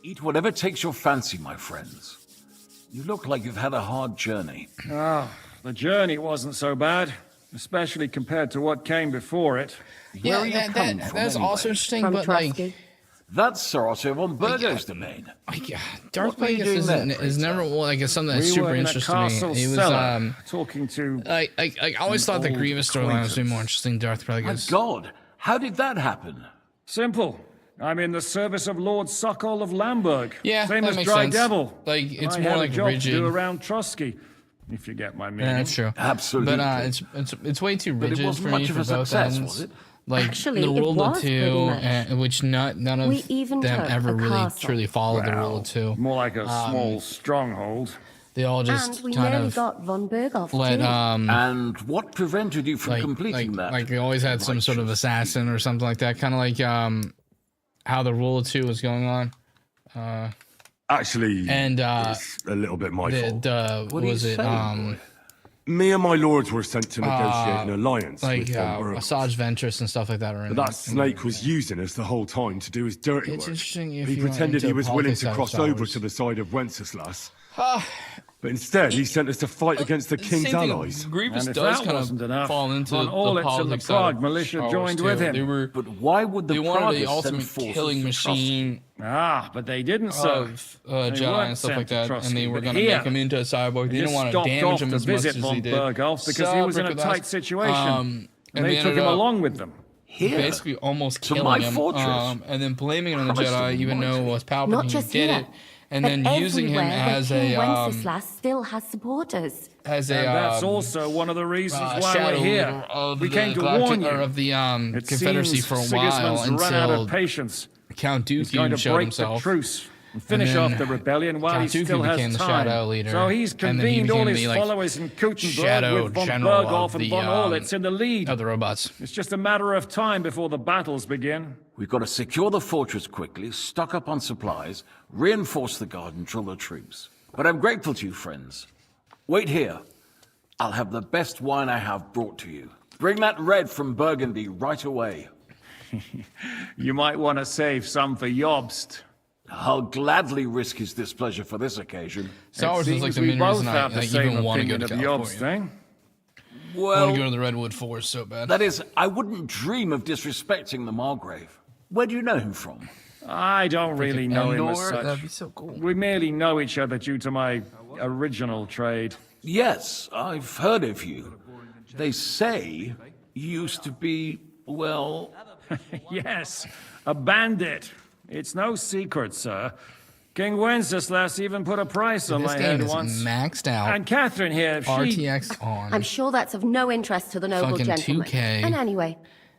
Eat whatever takes your fancy, my friends. You look like you've had a hard journey. Ah, the journey wasn't so bad, especially compared to what came before it. Where are you coming from, that's anyway? also interesting, but like, That's Sir Otto von Burgo's domain. Darth What were you Plagueis doing there, is never like it's something that's We super were in a interesting to me. castle He was cellar talking to. I always thought the old Grievous storyline was way acquaintance. more interesting than Darth My Plagueis. God, how did that happen? Simple. I'm in the service of Lord Sokol of Lamberg. Yeah, Same that as makes Dry sense. Devil. Like, it's I more had like a job rigid. to do around Trusky, if you get my meaning. Yeah, that's true. Absolutely. But it's way too But it rigid wasn't for much me of for a both success, ends. was it? Like Actually, the it rule of was pretty two, much. which none of We even them took ever a really castle. truly followed the rule of two. More like a small stronghold. They all And just we kind nearly of got von Berghoff let too. And what prevented you from completing that? like they always had some sort of assassin or something like that, kind of like how the rule of two was going on. Actually, And it's a little bit my fault. what was it? Me and my lords were sent to negotiate an alliance Like with von Burghoff. Asajj Ventress and stuff like that. Are in But that it. snake was using us the whole time to do his dirty It's work. interesting if He you went pretended into he was willing politics to out of cross Star over Wars. to the side of Wenceslas. But instead, he sent us to fight against the king's Same thing, allies. Grievous And if does that kind wasn't of enough, fall into Von the Orlitz and the politics Prague of militia Star Wars joined too. with him. They were But why would the they wanted Praguers the send ultimate forces killing to Trusky? machine Ah, but they didn't, sir. of They Jedi weren't and stuff sent like to that, Trusky, and they were but going to here, make him into a cyborg. They didn't want to stopped damage off him to as much visit as von he did. Berghoff because he was in a Sup, tight situation. and and they took ended him up along with them. Here? basically almost To killing my him, fortress? and then blaming it on the Christ Jedi, even though it was Palpatine Not who just did here. it. and But then using him everywhere as King a Wenceslas still has supporters. as a And that's also one of the reasons why shadow we're here. leader of We the came to Galactic- warn you. or of the It Confederacy seems for a while Sigismund's run out of until patience. Count He's going Dooku to showed break himself. the truce and finish then off the rebellion while Count he Dooku still became has the time. shadow leader, So he's and then he convened all became his the, like, followers in Kuttenberg shadow with von general Berghoff of and the, von Orlitz in the lead. of the robots. It's just a matter of time before the battles begin. We've got to secure the fortress quickly, stock up on supplies, reinforce the guard, and drill the troops. But I'm grateful to you, friends. Wait here. I'll have the best wine I have brought to you. Bring that red from Burgundy right away. You might want to save some for Jobst. I'll gladly risk his displeasure for this occasion. Star Wars is like the we main both reason have I the same even want to go opinion to of California. Jobst, eh? I Well, want to go to the Redwood Forest so bad. that is, I wouldn't dream of disrespecting the Margrave. Where do you know him from? I don't really know him as Endor? such. That'd be so cool. We merely know each other due to my original trade. Yes, I've heard of you. They say you used to be, well... Yes, a bandit. It's no secret, sir. King Wenceslas even put a price on This my game head is once. maxed out. And Catherine here, she... RTX on. I'm sure that's of no interest to the noble Fucking gentleman. 2K. And anyway,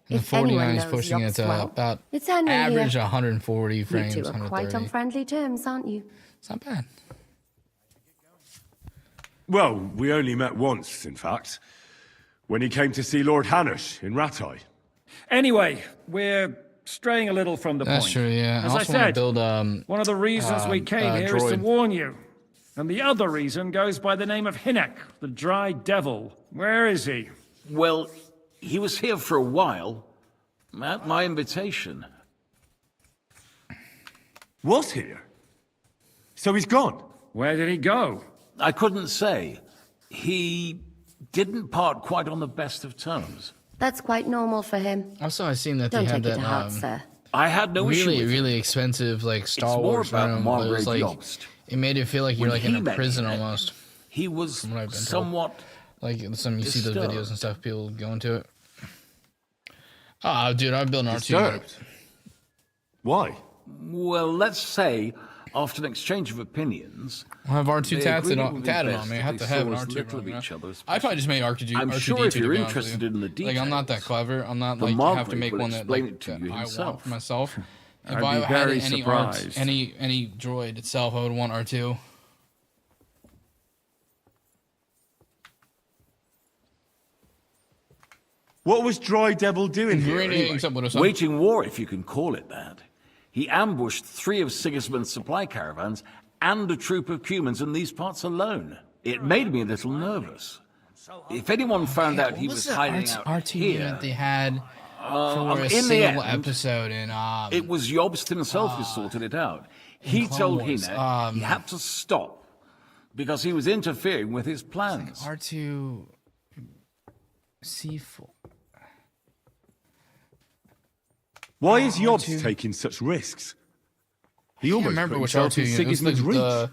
And the if anyone 49 is knows pushing it Jobst to well, about it's Henry average here. 140 frames, You two are quite 130. on friendly terms, aren't you? It's not bad. Well, we only met once, in fact. When he came to see Lord Hanush in Rattay. Anyway, we're straying a little from the That's point. true, yeah. As I I also want to said, build one of the reasons we came here is to droid. warn you. And the other reason goes by the name of Hinek, the Dry Devil. Where is he? Well, he was here for a while, at my invitation. Was here? So he's gone? Where did he go? I couldn't say. He didn't part quite on the best of terms. That's quite normal for him. Also, I've seen that Don't they had take it that to heart, sir. I had no issue really, with it. really expensive, like Star It's more Wars about room. But it was Margrave like Jobst. it made it feel like you're When like in he a met prison Hinek, almost. He was From what I've been told. somewhat... Like some you see the disturbed. videos and stuff, people go into it. Ah, dude, I've built an R2. Disturbed? Why? Well, let's say, after an exchange of opinions... I have R2 they tatted agreed it on, would be tatted best on me. I if have they to have saw an as R2 little bro, of each you know? other as I'd probably just make R2D. I'm R2D2 sure if to you're be honest with interested you. in the Like, I'm not that details, clever. I'm not the like I have to Margrave make will one that, explain like, it to that you I want himself. for myself. If I'd I be had very any art, surprised. any droid itself, I would want R2. What was Dry Devil doing here anyway? Greetings, what are Waging war, if you can call it that. He ambushed 3 of Sigismund's supply caravans and a troop of Cumans in these parts alone. It made me a little nervous. If anyone found out he was hiding out R2 here, that they had for a in the single end, episode in it was Jobst himself who sorted it out. He Clone told Wars, Hinek he had to stop because he was interfering with his plans. R2 C4. Why is R2 Jobst taking such risks? He I can't almost remember put which himself in R2 Sigismund's reach.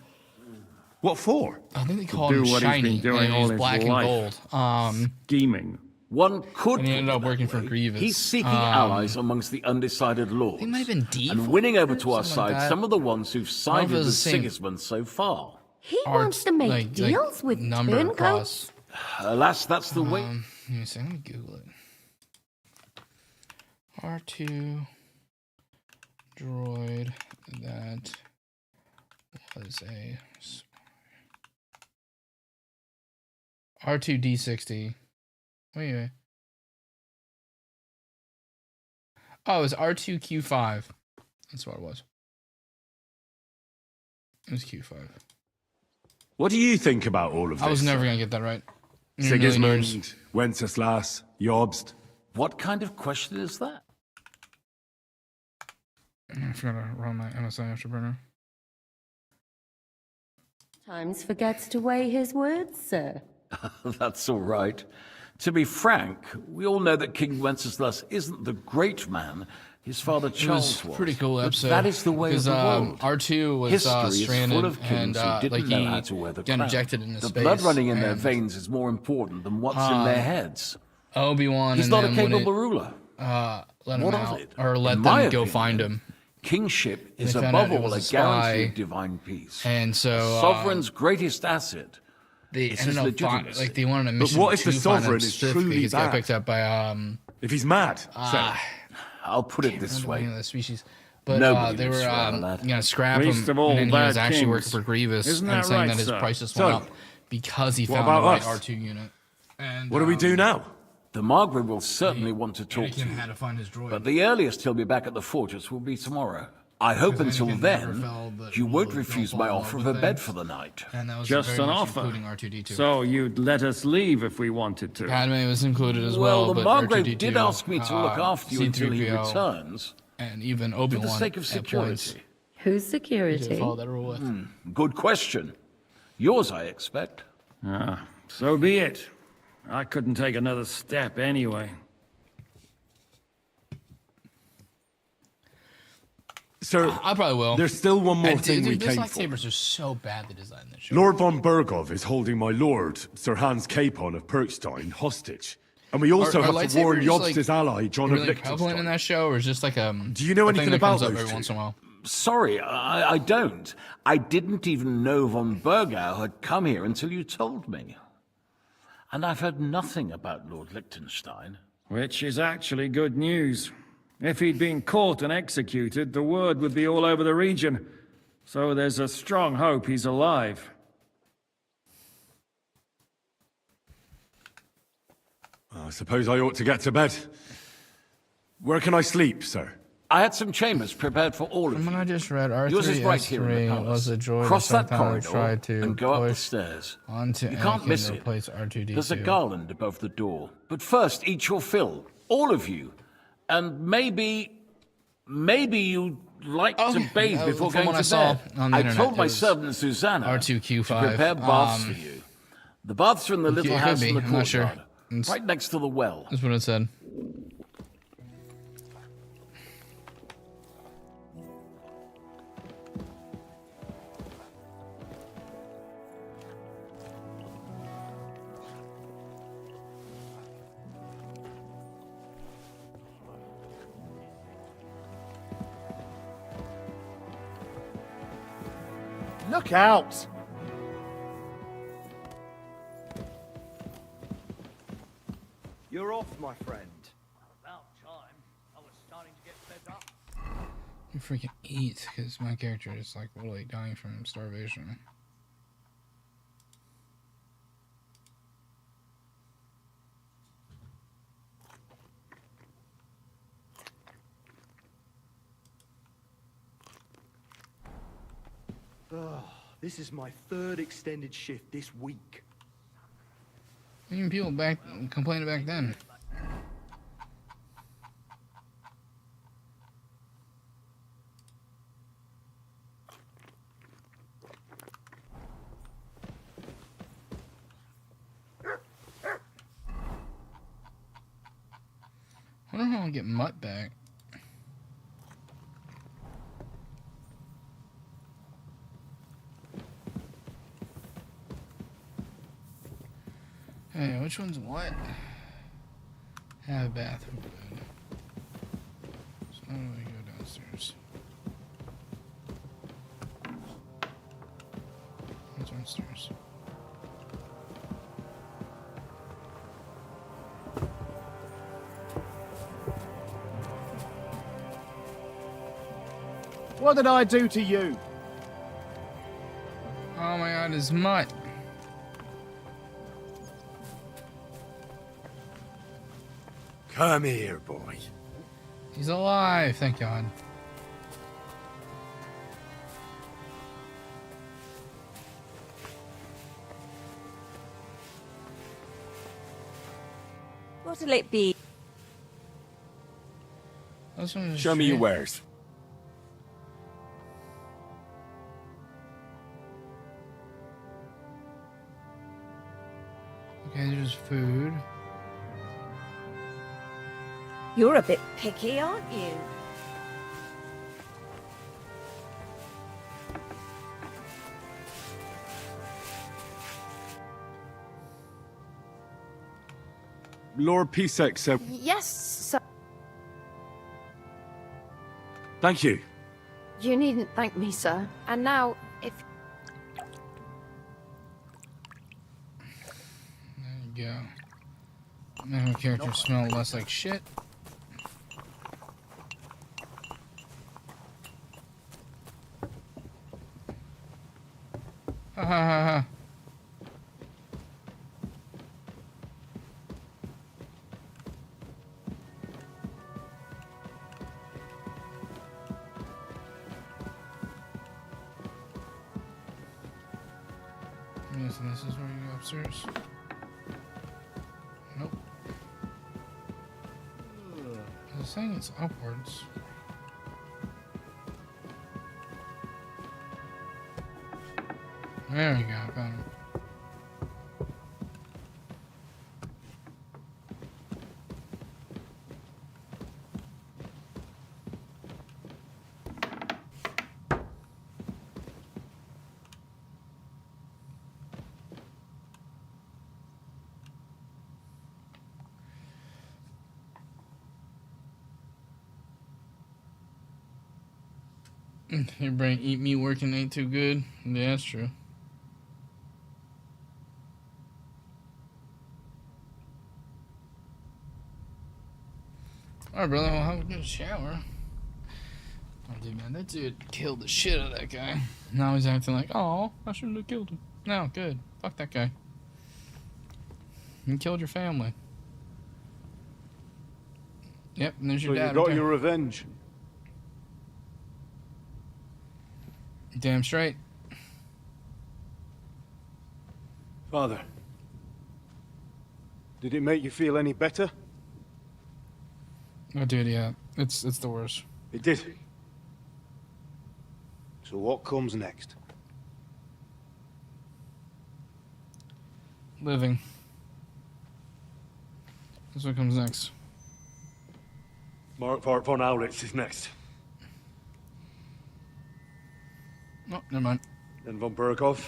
What for? I think they To call do him what shiny. he's been doing and all he's his black life. and gold. Scheming. One could And he put ended it up that working for way. Grievous. He's seeking allies amongst the undecided lords. They might have been D4 and winning over to our something like side that. some of the ones who've sided it was with the same Sigismund so far. He wants to make deals with number turncoats. across. Alas, that's the way. Let me see. Let me Google it. R2 droid that was a R2D60. Wait. Oh, it was R2Q5. That's what it was. It was Q5. What do you think about all of this? I was never going to get that right. In a million years. Sigismund, Wenceslas, Jobst. What kind of question is that? I forgot to run my MSI Afterburner. Times forgets to weigh his words, sir. That's all right. To be frank, we all know that King Wenceslas isn't the great man his father Charles It was a pretty cool But episode. that is the way of because, the world. R2 was History is stranded full of kings and who didn't like know how he to wear the got crown. injected into The space. blood running in their and veins is more important than what's in their heads. Obi-Wan He's and not a them, when capable it, ruler. let him What of out it? or let In them my go opinion, find him. Kingship And is they found above out it all a was a guarantee spy. of divine peace. And so A sovereign's greatest asset they is ended his up legitimacy. like they wanted a But mission. what if the to find him sovereign is specifically truly because he got bad? picked up by If he's mad, I'll put it this the way. name of the species. But Nobody they were lives forever, lad. gonna scrap Least him, of all and then he was bad actually kings. working for Grievous Isn't and that saying right, that his sir? prices So, went up because he what found the about right us? R2 unit. And what do we do now? The Margrave will certainly want to talk to Anakin you. had to find his droid. But the earliest he'll be back at the fortress will be tomorrow. I hope Because until Anakin never then, felt that you won't Luke refuse don't my fall in offer love of a with bed things. for the night. And that was Just very an much offer. including R2D2. So you'd let us leave if we wanted to. Padme was included as Well, well. the but Margrave R2D2, did ask me to look after you until he C-3PO, returns, and even for Obi-Wan the sake of at points. security. Who's He security? did follow that rule with. Good question. Yours, I expect. So be it. I couldn't take another step anyway. Sir, I probably will. there's still one more And thing dude, we those came for. lightsabers are so bad they designed this show. Lord von Bergov is holding my lord, Sir Hans Capon of Perkstein, hostage. And we also Are have to warn lightsabers, Jobst's ally, John really of prevalent in Liechtenstein. that show, or is just like a Do you know a thing anything that about comes up those every two? once in a while? Sorry, I don't. I didn't even know von Bergau had come here until you told me. And I've heard nothing about Lord Liechtenstein. Which is actually good news. If he'd been caught and executed, the word would be all over the region. So there's a strong hope he's alive. I suppose I ought to get to bed. Where can I sleep, sir? I had some chambers prepared for all of From what you. I just read, Yours is right here in the R3-S3 palace. was a droid Cross that sometime corridor tried to and go up the push stairs. onto You can't Anakin miss to it. replace R2-D2. There's a garland above the door. But first, eat your fill. All of you. And maybe you'd like to bathe before from going what to I saw bed. on the I internet, told it my was servant Susanna R2Q5. to prepare baths for you. The baths are in the little It could house be, in the I'm not sure. courtyard, It's- right next to the well. That's what it said. Look out! You're off, my friend. About time. I was starting to get fed up. You freaking eat, because my character is like literally dying from starvation. This is my third extended shift this week. Even people back complaining back then. I wonder how I'll get Mutt back. Hey, which one's what? Have a bathroom. Good. So how do I go downstairs? What's downstairs? What did I do to you? Oh my god, it's Mutt. Come here, boy. He's alive, thank God. What'll it be? Show me your wares. Okay, there's food. You're a bit picky, aren't you? Lord Pisek said... Yes, sir. Thank you. You needn't thank me, sir. And now, if... There you go. Now my character smell less like shit. Ha ha ha ha. Yes, and this is where you go upstairs. Nope. It's saying it's upwards. There we go, got him. Your brain eat me working ain't too good. Yeah, that's true. Alright, brother, well, have a good shower. Oh, dude, man, that dude killed the shit out of that guy. Now he's acting like, oh, I shouldn't have killed him. No, good. Fuck that guy. You killed your family. Yep, and there's your dad. You got right your revenge. Damn straight. Father, did it make you feel any better? Oh, dude, yeah. It's the worst. It did. So what comes next? Living. That's what comes next. Mark von Aulitz is next. Oh, never mind. Then von Burkov.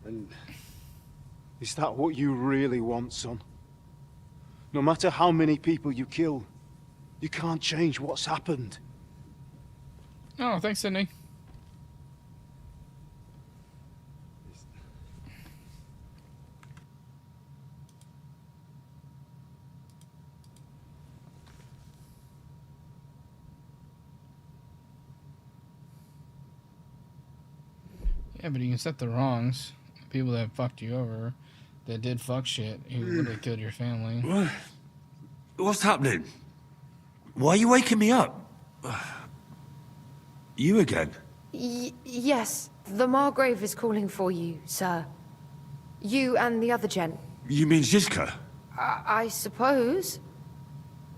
And is that what you really want, son? No matter how many people you kill, you can't change what's happened. Oh, thanks, Sydney. Yeah, but you can set the wrongs. People that fucked you over, that did fuck shit, who literally killed your family. What? What's happening? Why are you waking me up? You again? Yes, the Margrave is calling for you, sir. You and the other gent. You mean Zizka? I suppose.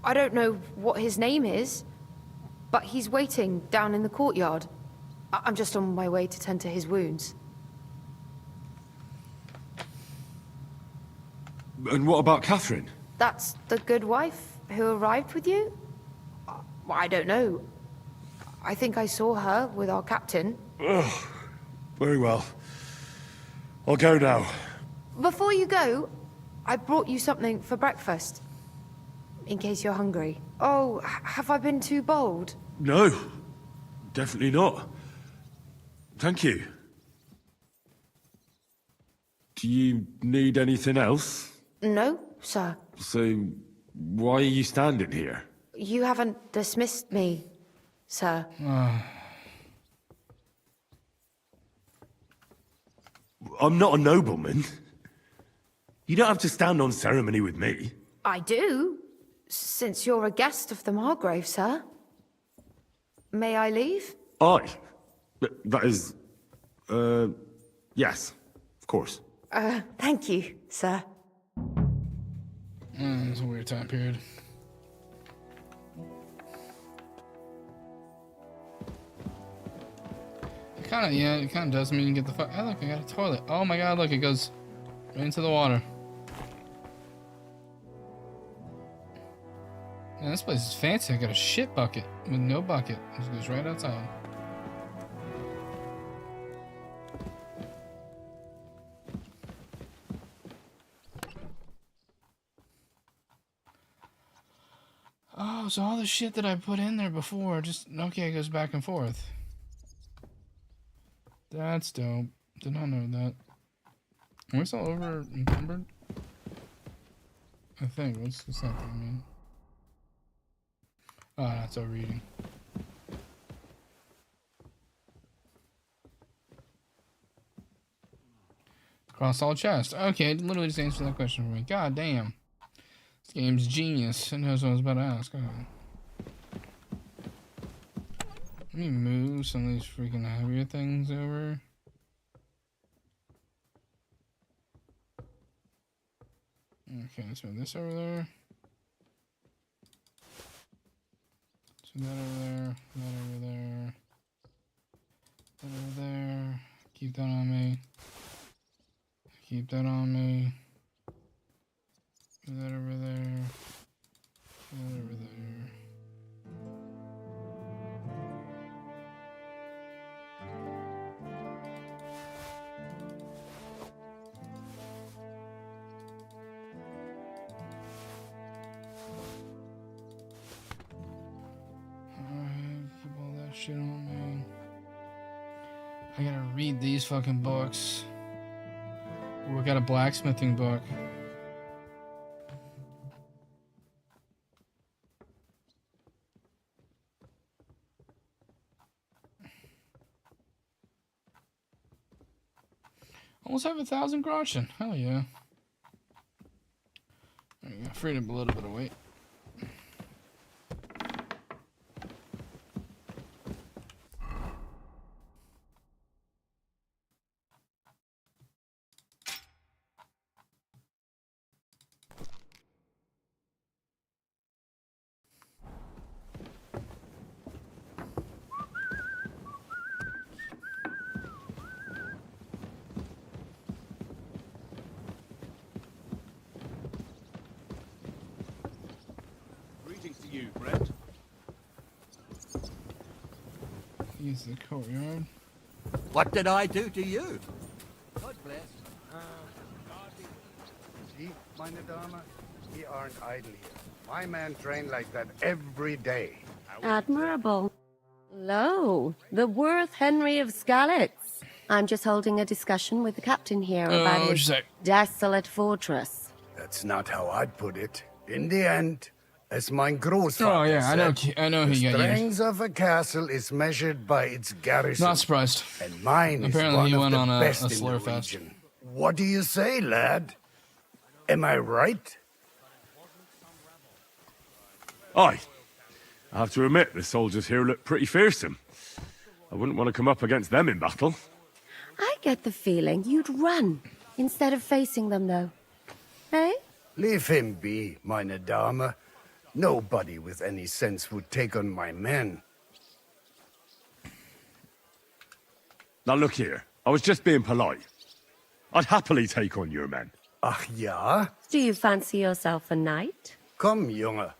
I don't know what his name is, but he's waiting down in the courtyard. I'm just on my way to tend to his wounds. And what about Catherine? That's the good wife who arrived with you? I don't know. I think I saw her with our captain. Oh, very well. I'll go now. Before you go, I brought you something for breakfast. In case you're hungry. Oh, have I been too bold? No, definitely not. Thank you. Do you need anything else? No, sir. So, why are you standing here? You haven't dismissed me, sir. I'm not a nobleman. You don't have to stand on ceremony with me. I do, since you're a guest of the Margrave, sir. May I leave? That is... yes, of course. Thank you, sir. It's a weird time period. It kind of does mean you get the fuck. Oh, look, I got a toilet. Oh my god, look, it goes right into the water. Man, this place is fancy. I got a shit bucket with no bucket. It just goes right outside. Oh, Oh, so all the shit that I put in there before just okay goes back and forth. That's dope. Did not know that. Am I still over encumbered? I think. What's that thing mean? Oh, that's overeating. Cross all chest. Okay, it literally just answered that question for me. God damn. This game's genius. It knows what I was about to ask. Okay. Let me move some of these freaking heavier things over. Okay, let's move this over there. So that over there, that over there, that over there. Keep that on me. Keep that on me. Put that over there. Put that over there. Alright, keep all that shit on me. I gotta read these fucking books. We got a blacksmithing book. Almost have 1,000 groschen. Hell yeah. There you go. Freed up a little bit of weight. Greetings to you, friend. Use the courtyard. What did I do to you? God bless. See, meine Dame, we aren't idle here. My man trained like that every day. Admirable. Lo, the worth Henry of Skalitz. I'm just holding a discussion with the captain here about his desolate fortress. That's not how I'd put it. In the end, as mein Großvater Oh yeah, said, I know the he got used. strength of a castle is measured by its garrison. Not surprised. And mine Apparently is he one went of on the a best in slur the fest. region. What do you say, lad? Am I right? Aye. I have to admit, the soldiers here look pretty fearsome. I wouldn't want to come up against them in battle. I get the feeling you'd run instead of facing them, though. Eh? Leave him be, meine Dame. Nobody with any sense would take on my men. Now look here, I was just being polite. I'd happily take on your men. Ach ja? Do you fancy yourself a knight? Come, Junge.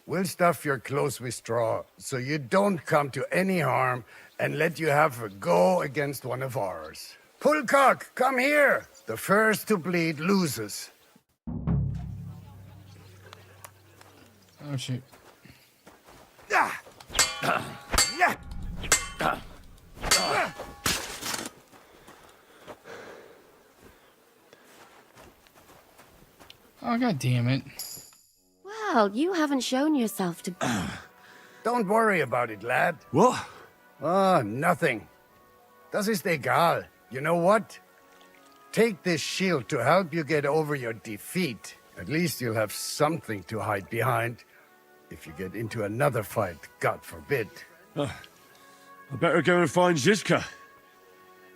We'll stuff your clothes with straw, so you don't come to any harm, and let you have a go against one of ours. Pulcock, come here! The first to bleed loses. Oh shit. Oh, god damn it. Well, you haven't shown yourself to... Don't worry about it, lad. What? Ah, nothing. Das ist egal. You know what? Take this shield to help you get over your defeat. At least you'll have something to hide behind. If you get into another fight, God forbid. I better go and find Zizka.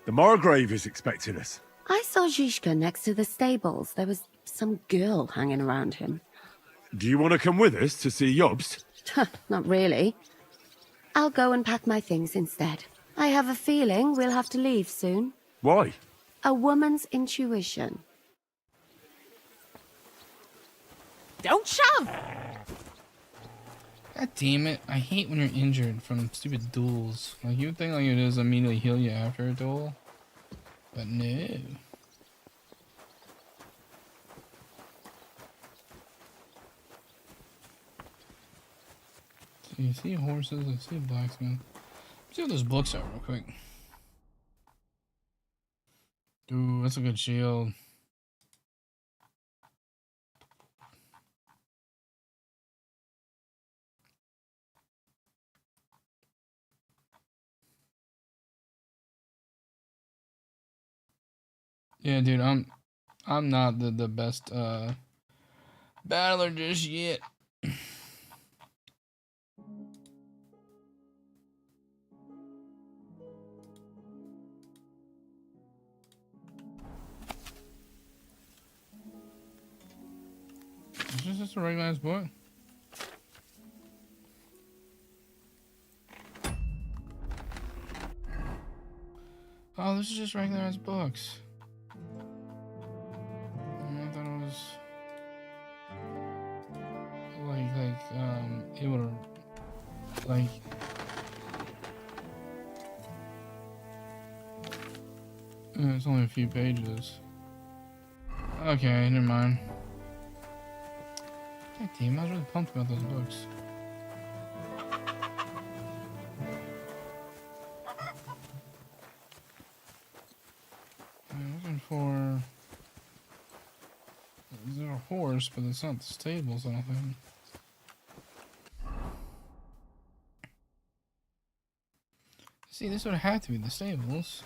The Margrave is expecting us. I saw Zizka next to the stables. There was some girl hanging around him. Do you want to come with us to see Jobst? Not really. I'll go and pack my things instead. I have a feeling we'll have to leave soon. Why? A woman's intuition. Don't shove! God damn it. I hate when you're injured from stupid duels. Like, you would think like it does immediately heal you after a duel. But no. see. I see horses. I see a blacksmith. Let's see what those books are real quick. Ooh, that's a good shield. Yeah, dude, I'm not the best battler just yet. Is this just a regular ass book? Oh, this is just regular ass books. I thought it was able to like it's only a few pages. Okay, never mind. God damn, I was really pumped about those books. I'm looking for... There's a horse, but it's not the stables, I don't think. See, this would have to be the stables.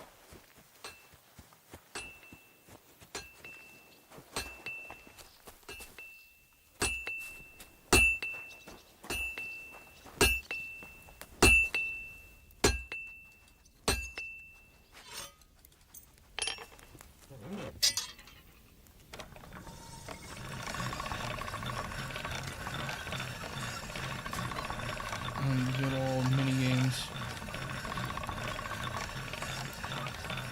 Good old mini games.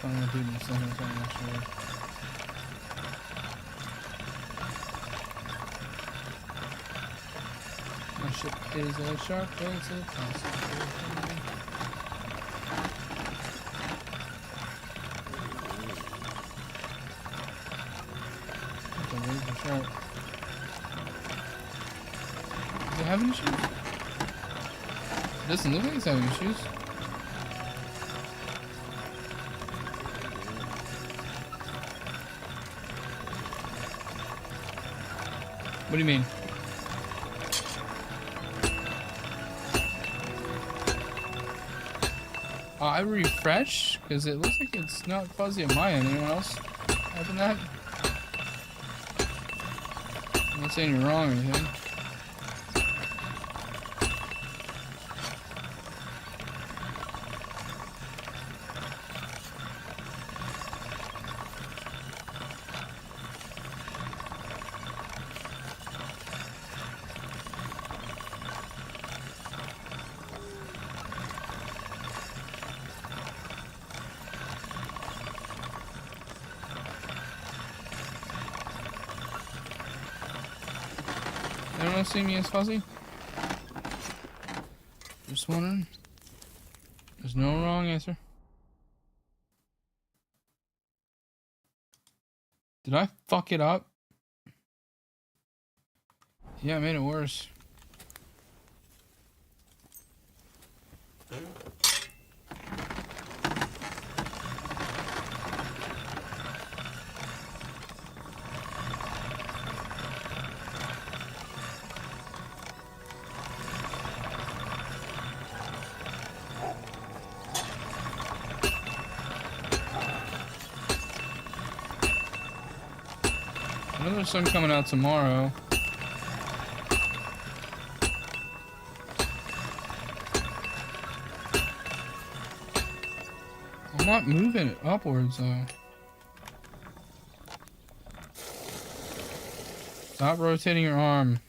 I'm gonna do this thing, I'm not sure. My ship is a shark, it's a possible. That's a razor shark. Does it have any shoes? It doesn't look like it's having issues. What do you mean? I refresh because it looks like it's not fuzzy on my end. Anyone else having that? I'm not saying you're wrong or anything. Anyone else see me as fuzzy? Just wondering. There's no wrong answer. Did I fuck it up? Yeah, I made it worse. I know there's some coming out tomorrow. I'm not moving it upwards though. Stop rotating your arm.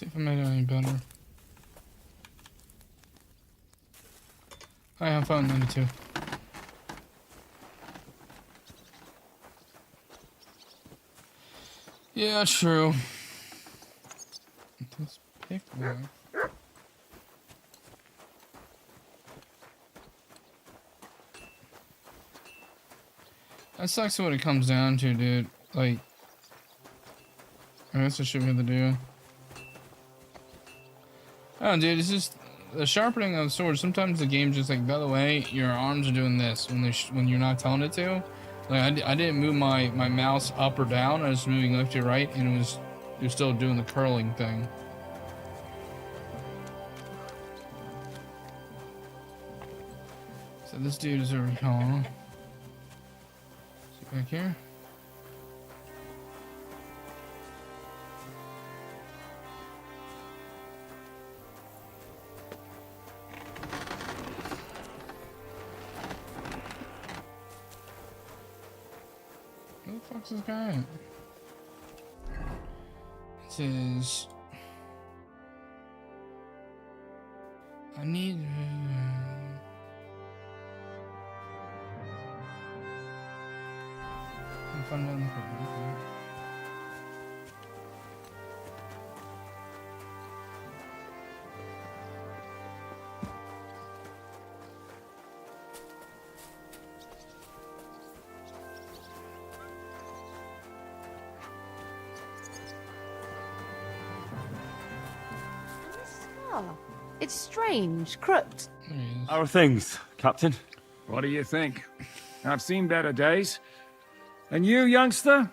if I made it any better. I have found 92. Yeah, true. This pick one. That sucks what it comes down to, dude. Like, that's what shit we have to do. Oh, dude, it's just the sharpening of the sword. Sometimes the game's just like, by the way, your arms are doing this when you're not telling it to. Like, I didn't move my mouse up or down. I was moving left to right, and it was still doing the curling thing. So this dude is over here. Back here. Who the fuck's this guy at? It says I need fun down the corner. It's strange, crooked. How are things, Captain? What do you think? I've seen better days. And you, youngster?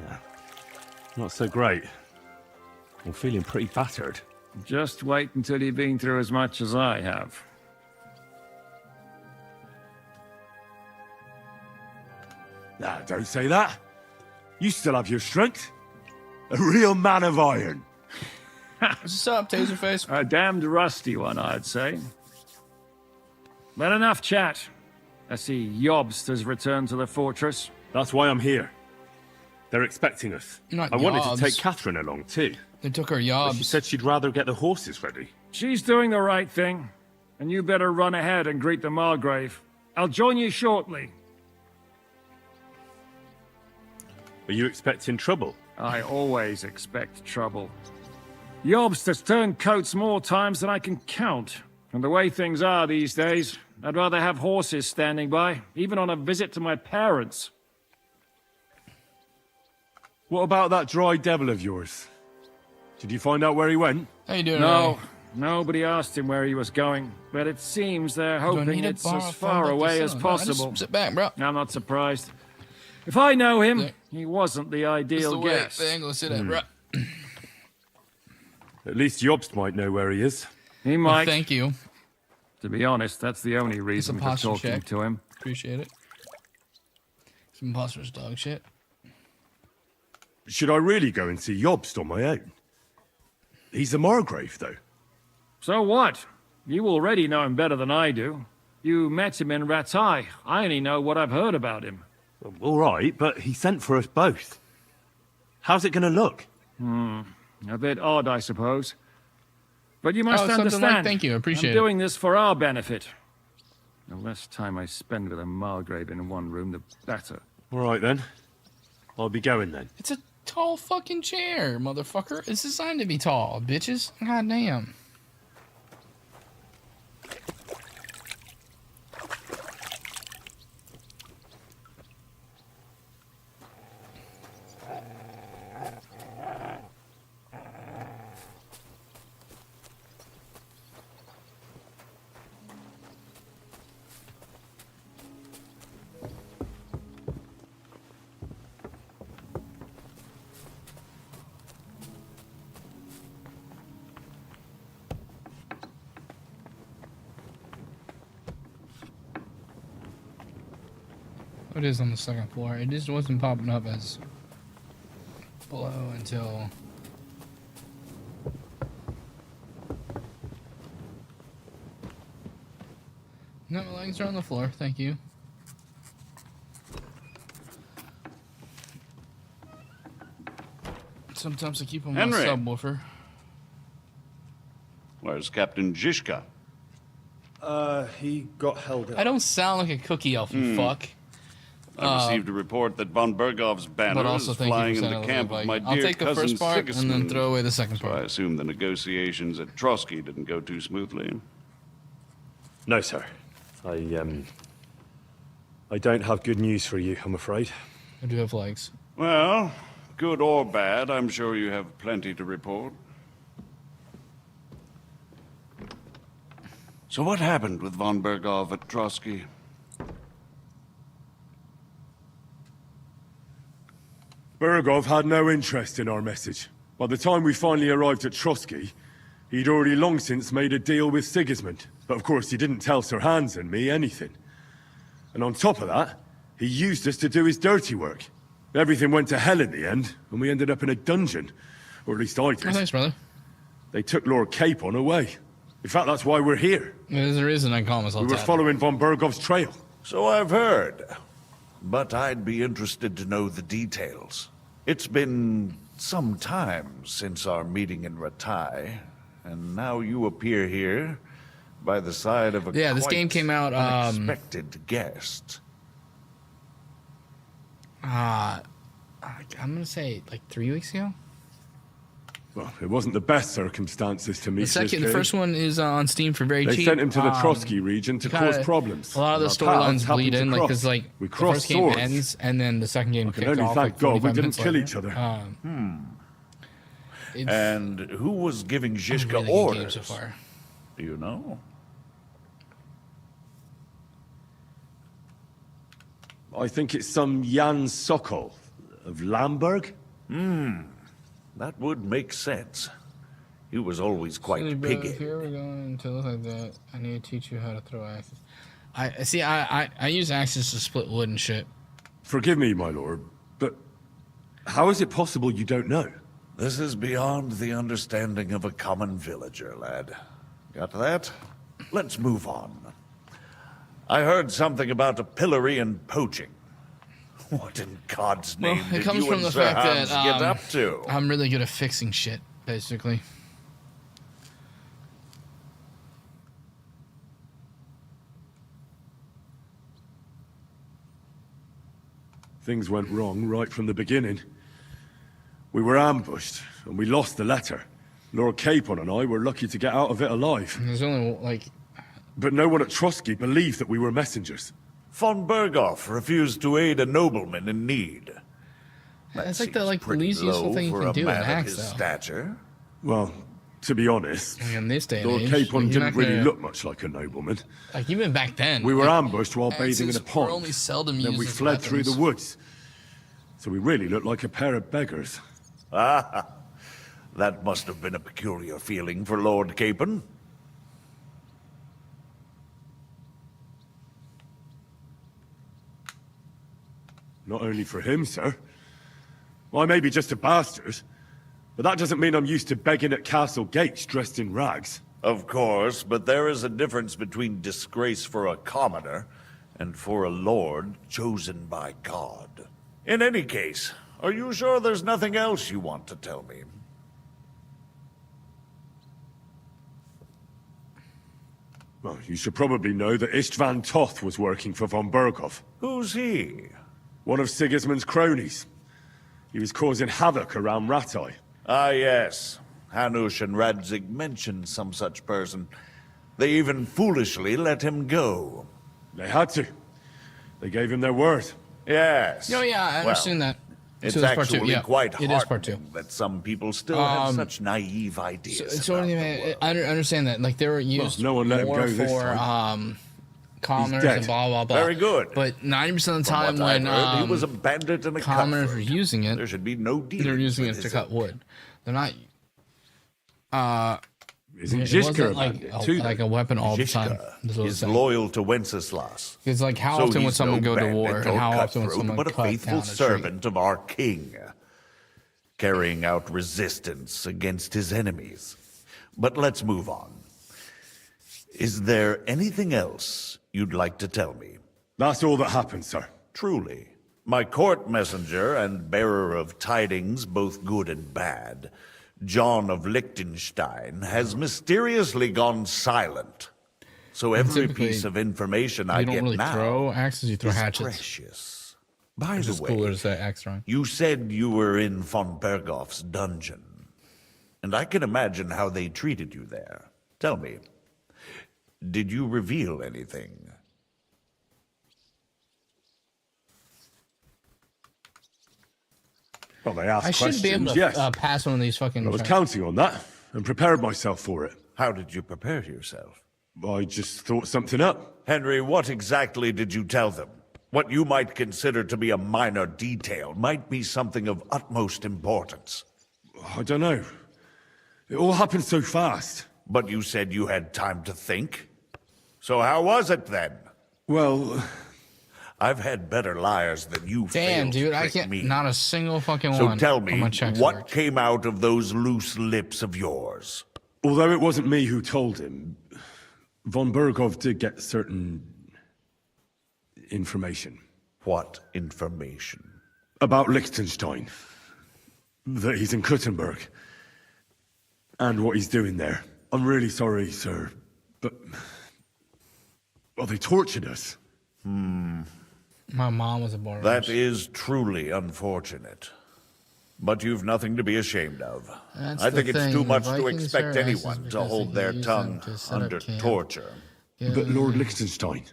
Yeah, not so great. I'm feeling pretty battered. Just wait until you've been through as much as I have. Nah, don't say that. You still have your strength. A real man of iron. What's up, Taserface? A damned rusty one, I'd say. But enough chat. I see Jobst has returned to the fortress. That's why I'm here. They're expecting us. Not I wanted Jobs. to take Catherine along too. They took her Jobs. She said she'd rather get the horses ready. She's doing the right thing. And you better run ahead and greet the Margrave. I'll join you shortly. Are you expecting trouble? I always expect trouble. Jobst has turned coats more times than I can count. And the way things are these days, I'd rather have horses standing by, even on a visit to my parents. What about that dry devil of yours? Did you find out where he went? How you doing? No, nobody asked him where he was going, but it seems they're hoping it's as far away as possible. Sit back, bro. I'm not surprised. If I know him, he wasn't the ideal guest. The angle to sit at, bro. At least Jobst might know where he is. He might. Well, thank you. To be honest, that's the only reason for talking to him. Appreciate it. Some imposter's dog shit. Should I really go and see Jobst on my own? He's a Margrave, though. So what? You already know him better than I do. You met him in Ratai. I only know what I've heard about him. All right, but he sent for us both. How's it going to look? A bit odd, I suppose. But you must something understand. like, thank you, appreciate I'm doing this for our benefit. The less time I spend with a Margrave in one room, the better. All right, then. I'll be going, then. It's a tall fucking chair, motherfucker. It's designed to be tall, bitches. God damn. It is on the second floor. It just wasn't popping up as below until... No, my legs are on the floor. Thank you. Sometimes I keep him Henry. on subwoofer. Where's Captain Zizka? He got held up. I don't sound like a cookie elf, you fuck. I received a report that von Bergov's banner But also is thank you flying for in the saying camp that, of my I'll dear take the cousin first part and then Sigismund. throw away the second So I part. assume the negotiations at Trotsky didn't go too smoothly. No, sir. I don't have good news for you, I'm afraid. I do have legs. Well, good or bad, I'm sure you have plenty to report. So what happened with von Bergov at Trotsky? Bergov had no interest in our message. By the time we finally arrived at Trotsky, he'd already long since made a deal with Sigismund. But of course, he didn't tell Sir Hans and me anything. And on top of that, he used us to do his dirty work. Everything went to hell in the end, and we ended up in a dungeon. Or at least I did. Oh, thanks, brother. They took Lord Capon away. In fact, that's why we're here. There's a reason I call myself We were Dad. following von Bergov's trail. So I've heard. But I'd be interested to know the details. It's been some time since our meeting in Ratai, and now you appear here by the side of a Yeah, this quite game came out, unexpected guest. I'm gonna say like 3 weeks ago. Well, it wasn't the best circumstances to meet The this second, the kid. first one is on Steam for very They cheap. sent him to the Trotsky region to kinda- cause problems. A lot of the And our paths storylines bleed happened in, to like because cross. like We the crossed first game swords. ends and then the second game I can kicks only off. thank like God we 45 didn't minutes kill later. each other. And who was giving Zizka really good orders? game so far. Do you know? I think it's some Jan Sokol of Lamberg. That would make sense. He was always quite Silly bro, piggy. if you're ever going to look like that, I need to teach you how to throw axes. I see. I use axes to split wood and shit. Forgive me, my lord, but how is it possible you don't know? This is beyond the understanding of a common villager, lad. Got that? Let's move on. I heard something about a pillory and poaching. What in God's Well, name it did comes you from and the Sir fact Hans that get up to? I'm really good at fixing shit, basically. Things went wrong right from the beginning. We were ambushed, and we lost the letter. Lord Capon and I were lucky to get out of it alive. There's only like... But no one at Trotsky believed that we were messengers. Von Berghoff refused to aid a nobleman in need. It's like the Pretty least useful low thing you for can a do in man of axe, his though. stature. Well, to be honest, Like, in this day and Lord age, Capon you're didn't not really gonna- look much like a nobleman. Like even back then, We were like, ambushed while bathing in a axes pond. were only seldom Then used we as fled through the weapons. woods. So we really looked like a pair of beggars. Ah, that must have been a peculiar feeling for Lord Capon. Not only for him, sir. Well, I may be just a bastard, but that doesn't mean I'm used to begging at castle gates dressed in rags. Of course, but there is a difference between disgrace for a commoner and for a lord chosen by God. In any case, are you sure there's nothing else you want to tell me? Well, you should probably know that Istvan Toth was working for von Berghoff. Who's he? One of Sigismund's cronies. He was causing havoc around Ratai. Ah, yes. Hanush and Radzig mentioned some such person. They even foolishly let him go. They had to. They gave him their word. Yes. Oh yeah, I Well, understand that. It's So that's part two, actually yeah. quite It is part two. heartening that some people still have such naive ideas. So anyway, I understand that. Like they were used no one let him more go this for time. commoners dead. and blah blah blah. Very good. But 90% of the From time what I've when heard, he was a bandit and a commoners cutthroat. were using it, There should be no they're dealings using with it to his cut wood. They're not. Isn't It Zizka wasn't a like bandit too, like then? a weapon all the time. Zizka Is what is it's saying. loyal to Wenceslas. It's like how So often would he's someone no go to war, bandit and or how often would cutthroat, someone but a cut faithful down a tree? servant of our king, carrying out resistance against his enemies. But let's move on. Is there anything else you'd like to tell me? That's all that happened, sir. Truly. My court messenger and bearer of tidings, both good and bad, John of Liechtenstein, has mysteriously gone silent. So every piece of information I get now... You don't really throw axes, you throw hatchets. Precious. By the way, cooler to say axe throwing. You said you were in von Berghoff's dungeon. And I can imagine how they treated you there. Tell me, did you reveal anything? Well, they asked I questions, should be able to yes. pass one of these fucking... I was counting on that, and prepared myself for it. How did you prepare yourself? I just thought something up. Henry, what exactly did you tell them? What you might consider to be a minor detail might be something of utmost importance. I don't know. It all happened so fast. But you said you had time to think. So how was it then? Well... I've had better liars than you. Damn, dude, I can't... Not a single fucking one. So tell me, what came out of those loose lips of yours? Although it wasn't me who told him, von Berghoff did get certain... information. What information? About Liechtenstein. That he's in Kuttenberg. And what he's doing there. I'm really sorry, sir, but... Well, they tortured us. My mom was a border. That is truly unfortunate. But you've nothing to be ashamed of. I think it's too much to expect anyone to hold their tongue under torture. Yeah. But Lord Liechtenstein...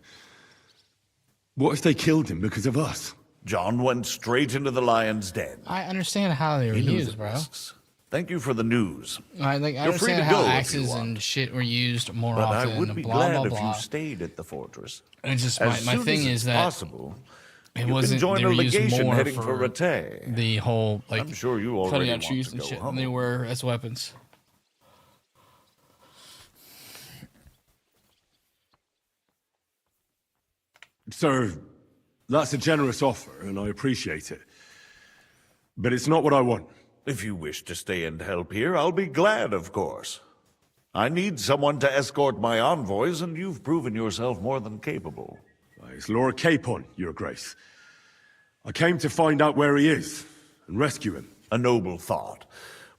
What if they killed him because of us? John went straight into the lion's den. I understand how they were used, bro. Thank you for the news. I understand how axes and shit were used more often. But I would be blah, glad blah, if blah. you stayed at the fortress. It's just As my soon thing as is it's that possible, it you wasn't. can join They a were used legation more heading for Rattay. the whole like I'm sure you cutting already out want trees to and go shit home. than they were as weapons. Sir, that's a generous offer, and I appreciate it. But it's not what I want. If you wish to stay and help here, I'll be glad, of course. I need someone to escort my envoys, and you've proven yourself more than capable. It's Lord Capon, Your Grace. I came to find out where he is, and rescue him. A noble thought.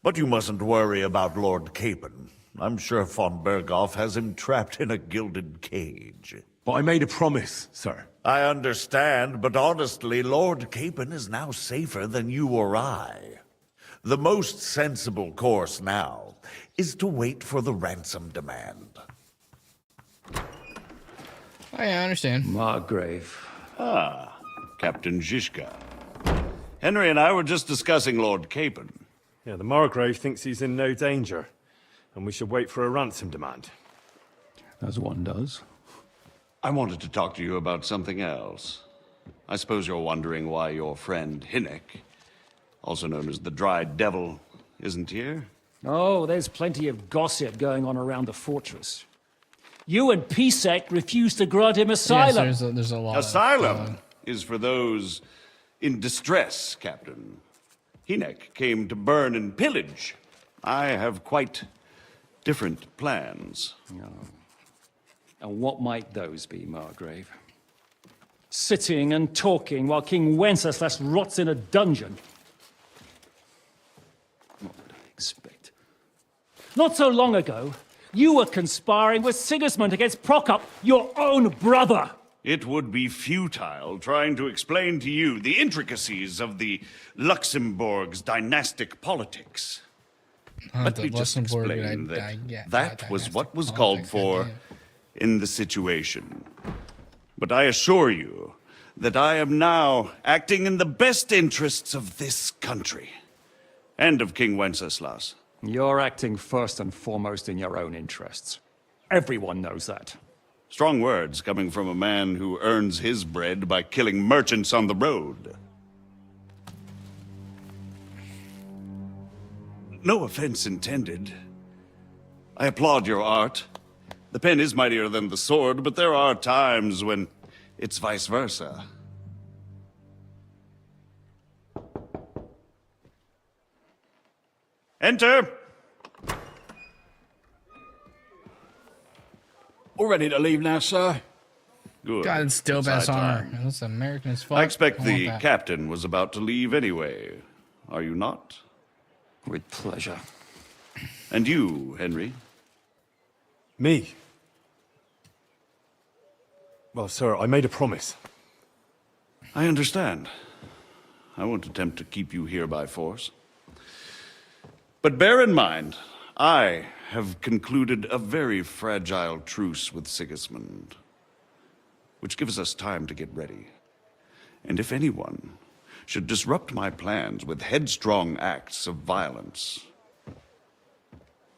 But you mustn't worry about Lord Capon. I'm sure von Berghoff has him trapped in a gilded cage. But I made a promise, sir. I understand, but honestly, Lord Capon is now safer than you or I. The most sensible course now is to wait for the ransom demand. I understand. Margrave. Ah, Captain Zizka. Henry and I were just discussing Lord Capon. Yeah, the Margrave thinks he's in no danger, and we should wait for a ransom demand. As one does. I wanted to talk to you about something else. I suppose you're wondering why your friend Hinnek, also known as the Dried Devil, isn't here? Oh, there's plenty of gossip going on around the fortress. You and Peasant refused to grant him asylum. Yes, there's a lot. Asylum is for those in distress, Captain. Hinnek came to burn and pillage. I have quite different plans. Oh. And what might those be, Margrave? Sitting and talking while King Wenceslas rots in a dungeon. What would I expect? Not so long ago, you were conspiring with Sigismund against Prokop, your own brother. It would be futile trying to explain to you the intricacies of the Luxembourg's dynastic politics. Let me just explain that was what was called for in the situation. But I assure you that I am now acting in the best interests of this country and of King Wenceslas. You're acting first and foremost in your own interests. Everyone knows that. Strong words coming from a man who earns his bread by killing merchants on the road. No offense intended. I applaud your art. The pen is mightier than the sword, but there are times when it's vice versa. Enter! We're ready to leave now, sir. Good. God, it's still It's best high armor. time. That's American as fuck. I expect want the that. captain was about to leave anyway. Are you not? With pleasure. And you, Henry? Me? Well, sir, I made a promise. I understand. I won't attempt to keep you here by force. But bear in mind, I have concluded a very fragile truce with Sigismund, which gives us time to get ready. And if anyone should disrupt my plans with headstrong acts of violence,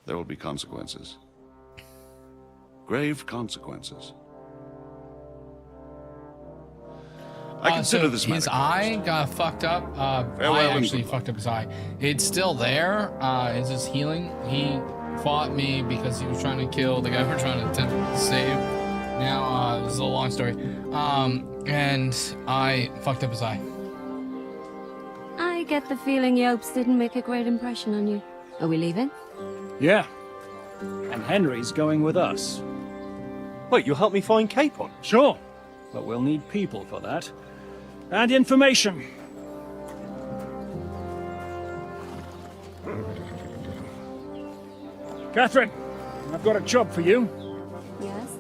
there will be consequences. Grave consequences. I consider so this his matter eye closed. got fucked up. Farewell I and actually good fucked up his eye. It's still there. It's just healing. He fought me because he was trying to kill the guy we're trying to attempt to save. Now, this is a long story. And I fucked up his eye. I get the feeling Yopes didn't make a great impression on you. Are we leaving? Yeah. And Henry's going with us. Wait, you'll help me find Capon? Sure. But we'll need people for that. And information. Catherine, I've got a job for you. Yes?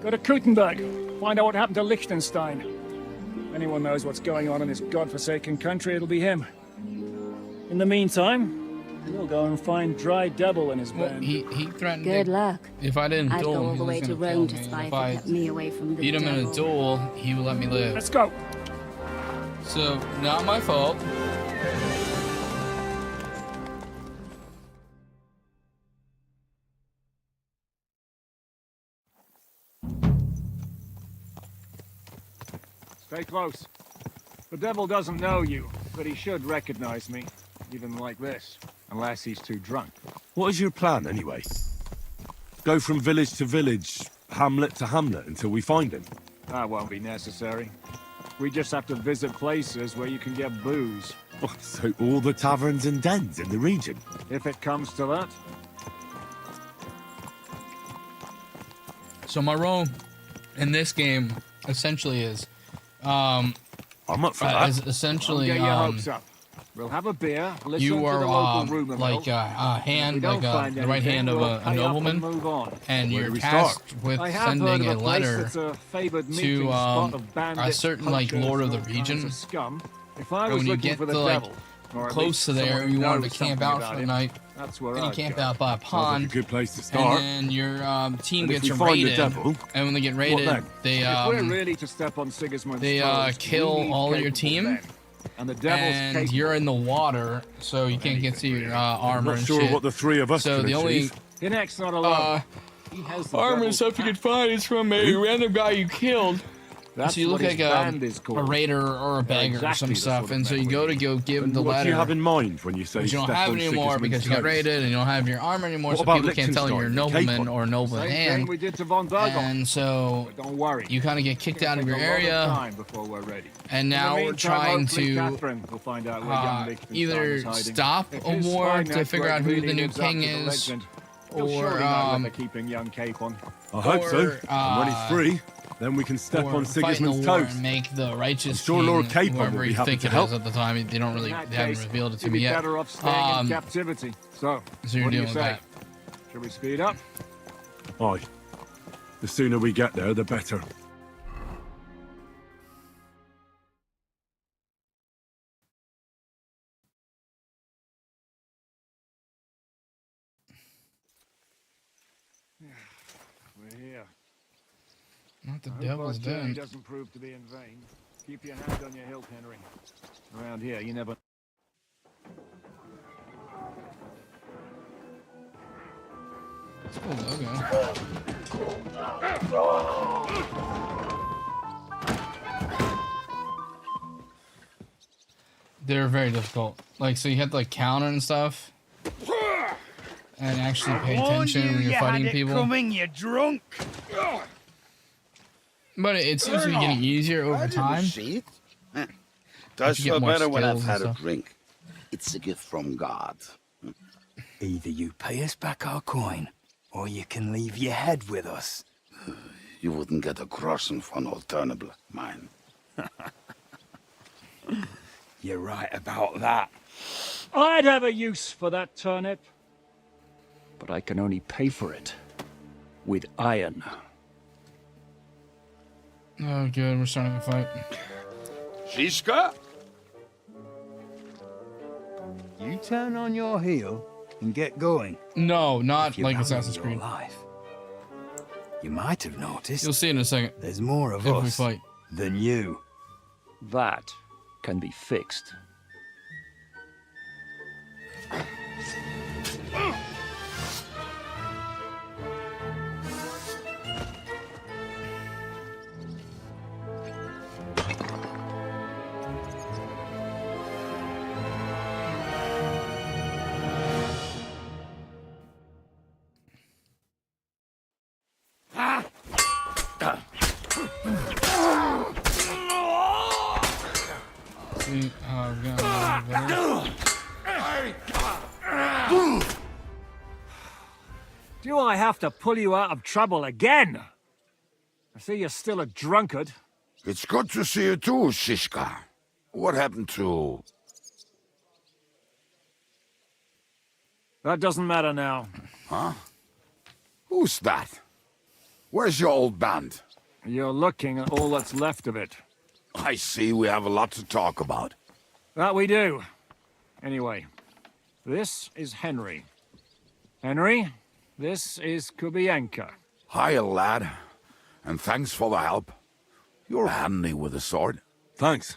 Go to Kuttenberg. Find out what happened to Liechtenstein. If anyone knows what's going on in this godforsaken country, it'll be him. In the meantime, we'll go and find Dry Devil and his Well, band. he threatened Good to, luck. if I didn't I'd duel go him, all he the was way to gonna kill Rome me. to And spy if if you I kept me away from the beat him in a devil. duel, he would let me live. Let's go. So, not my fault. Stay close. The devil doesn't know you, but he should recognize me, even like this, unless he's too drunk. What is your plan, anyway? Go from village to village, hamlet to hamlet, until we find him? That won't be necessary. We just have to visit places where you can get booze. Oh, so all the taverns and dens in the region? If it comes to that. So my role in this game essentially is, I'm up for that. is essentially, Don't get your hopes up. We'll have a beer, listen you to are the local rumor like mill. a hand, like the right hand of a nobleman, and Where you're do we tasked start? with I have heard sending of a place letter that's a favored to meeting spot of bandits, a certain like poachers, lord of the and all kinds region. of scum. If I And was when you looking get for the to like devil, or at close least to there, someone who you wanted knows to camp something out about for the him, night. that's where Then you I'd camp go. out by a Sounds like pond, a good place to start. and your team And if gets we find the raided. devil, And when they get what raided, then? they If we're really to step on Sigismund's they toes, kill we need all of your capable team. men. And the devil's and capable. you're in the water, so you can't get to your armor Not and sure shit. what the three of us so can the only achieve. Hinek's not alone. He has the armor and devil's stuff you can find is from a random guy you killed. That's so you look what like his band is a called. raider or a beggar or exactly some the stuff, sort of and so men you we go to need. go give And the what do you letter. have in mind when you say But you don't step have on it anymore Sigismund's because you got toes? raided and you don't have your armor anymore, What so about people can't tell you're a Liechtenstein, nobleman Capon? or a noble Same thing hand. we did to von Berghoff. And so But don't worry. you kind of get kicked out of your Take a lot area, time before we're ready. and now In the we're meantime, trying hopefully to Catherine will find out where young Liechtenstein either is hiding. stop If a his war spy to figure network out who really the new lives up king to the is, legend, he'll or surely know where they're keeping young Capon. I hope so. or, And when he's free, then we can step or on fight in the Sigismund's war toes. and make the righteous I'm sure king, Lord Capon whoever will be you happy think to it help. is at the time. They don't really, In that they haven't case, revealed it to you'd me be yet. better off staying in captivity. So, so you're what do you dealing with say? that. Should we speed up? Aye. The sooner we get there, the better. We're here. Not the I hope devil's our journey den. doesn't prove to be in vain. Keep your hand on your hilt, Henry. Around here, you never... Cool logo. They're very difficult. Like, so you have to like counter and stuff, and actually pay attention when you're fighting people. Coming, you drunk. But it seems to be getting easier over time. See it? Does Does feel better when I've skills had and a stuff. drink. It's a gift from God. Either you pay us back our coin, or you can leave your head with us. you wouldn't get a crossing for an alternative mine. You're right about that. I'd have a use for that turnip. But I can only pay for it with iron. Oh, good. We're starting a fight. Shiska? You turn on your heel and get going. No, not If you like value Assassin's your Creed. life. You might have noticed. You'll see in a second. There's more of if us we fight than you. That can be fixed. Do I have to pull you out of trouble again? I see you're still a drunkard. It's good to see you too, Shishka. What happened to... That doesn't matter now. Huh? Who's that? Where's your old band? You're looking at all that's left of it. I see we have a lot to talk about. That we do. Anyway, this is Henry. Henry, this is Kubienka. Hiya, lad. And thanks for the help. You're handy with a sword. Thanks.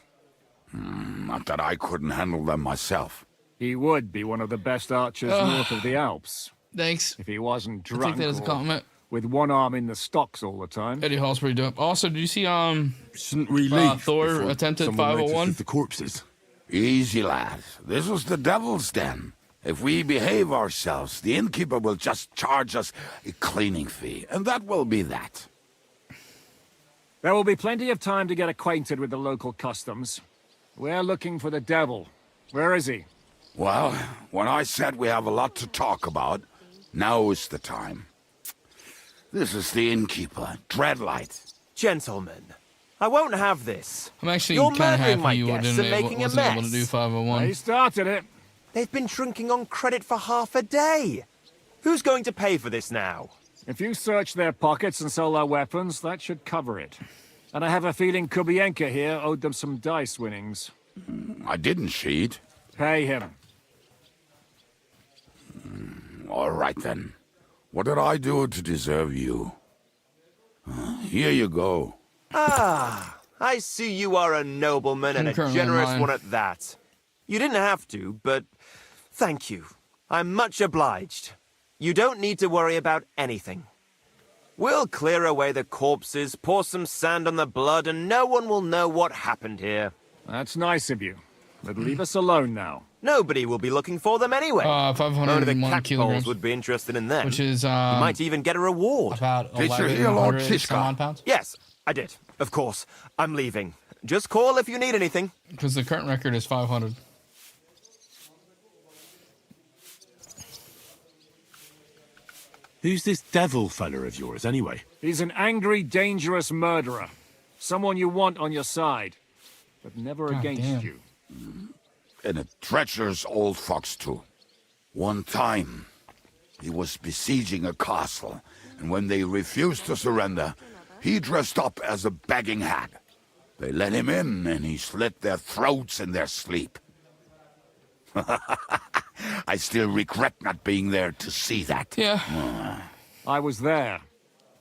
Not that I couldn't handle them myself. He would be one of the best archers north of the Alps. Thanks. If he wasn't I drunk take that as a compliment. with one arm in the stocks all the time. Eddie Hall's pretty dope. Also, did you see Shouldn't we leave Thor before attempted someone 501? notices the corpses? Easy, lad. This was the devil's den. If we behave ourselves, the innkeeper will just charge us a cleaning fee, and that will be that. There will be plenty of time to get acquainted with the local customs. We're looking for the devil. Where is he? Well, when I said we have a lot to talk about, now is the time. This is the innkeeper, Dreadlight. Gentlemen, I won't have this. I'm actually You're kind of murdering my happy you guests wasn't and making a able to mess. do 501. He started it. They've been drinking on credit for half a day. Who's going to pay for this now? If you search their pockets and sell their weapons, that should cover it. And I have a feeling Kubienka here owed them some dice winnings. I didn't cheat. Pay him. All right, then. What did I do to deserve you? Here you go. Ah, I see you are a nobleman and a Currently generous mine. one at that. You didn't have to, but thank you. I'm much obliged. You don't need to worry about anything. We'll clear away the corpses, pour some sand on the blood, and no one will know what happened here. That's nice of you. But leave us alone now. Nobody will be looking for them anyway. Only the 501 catcalls kilograms, would be interested in them. which is You might even get a reward. about Did you hear Lord 1,100 Shishka? some odd pounds. Yes, I did. Of course. I'm leaving. Just call if you need anything. Because the current record is 500. Who's this devil fella of yours, anyway? He's an angry, dangerous murderer. Someone you want on your side, but never God against damn. you. And a treacherous old fox, too. One time, he was besieging a castle, and when they refused to surrender, he dressed up as a begging hag. They let him in, and he slit their throats in their sleep. I still regret not being there to see that. Yeah. I was there.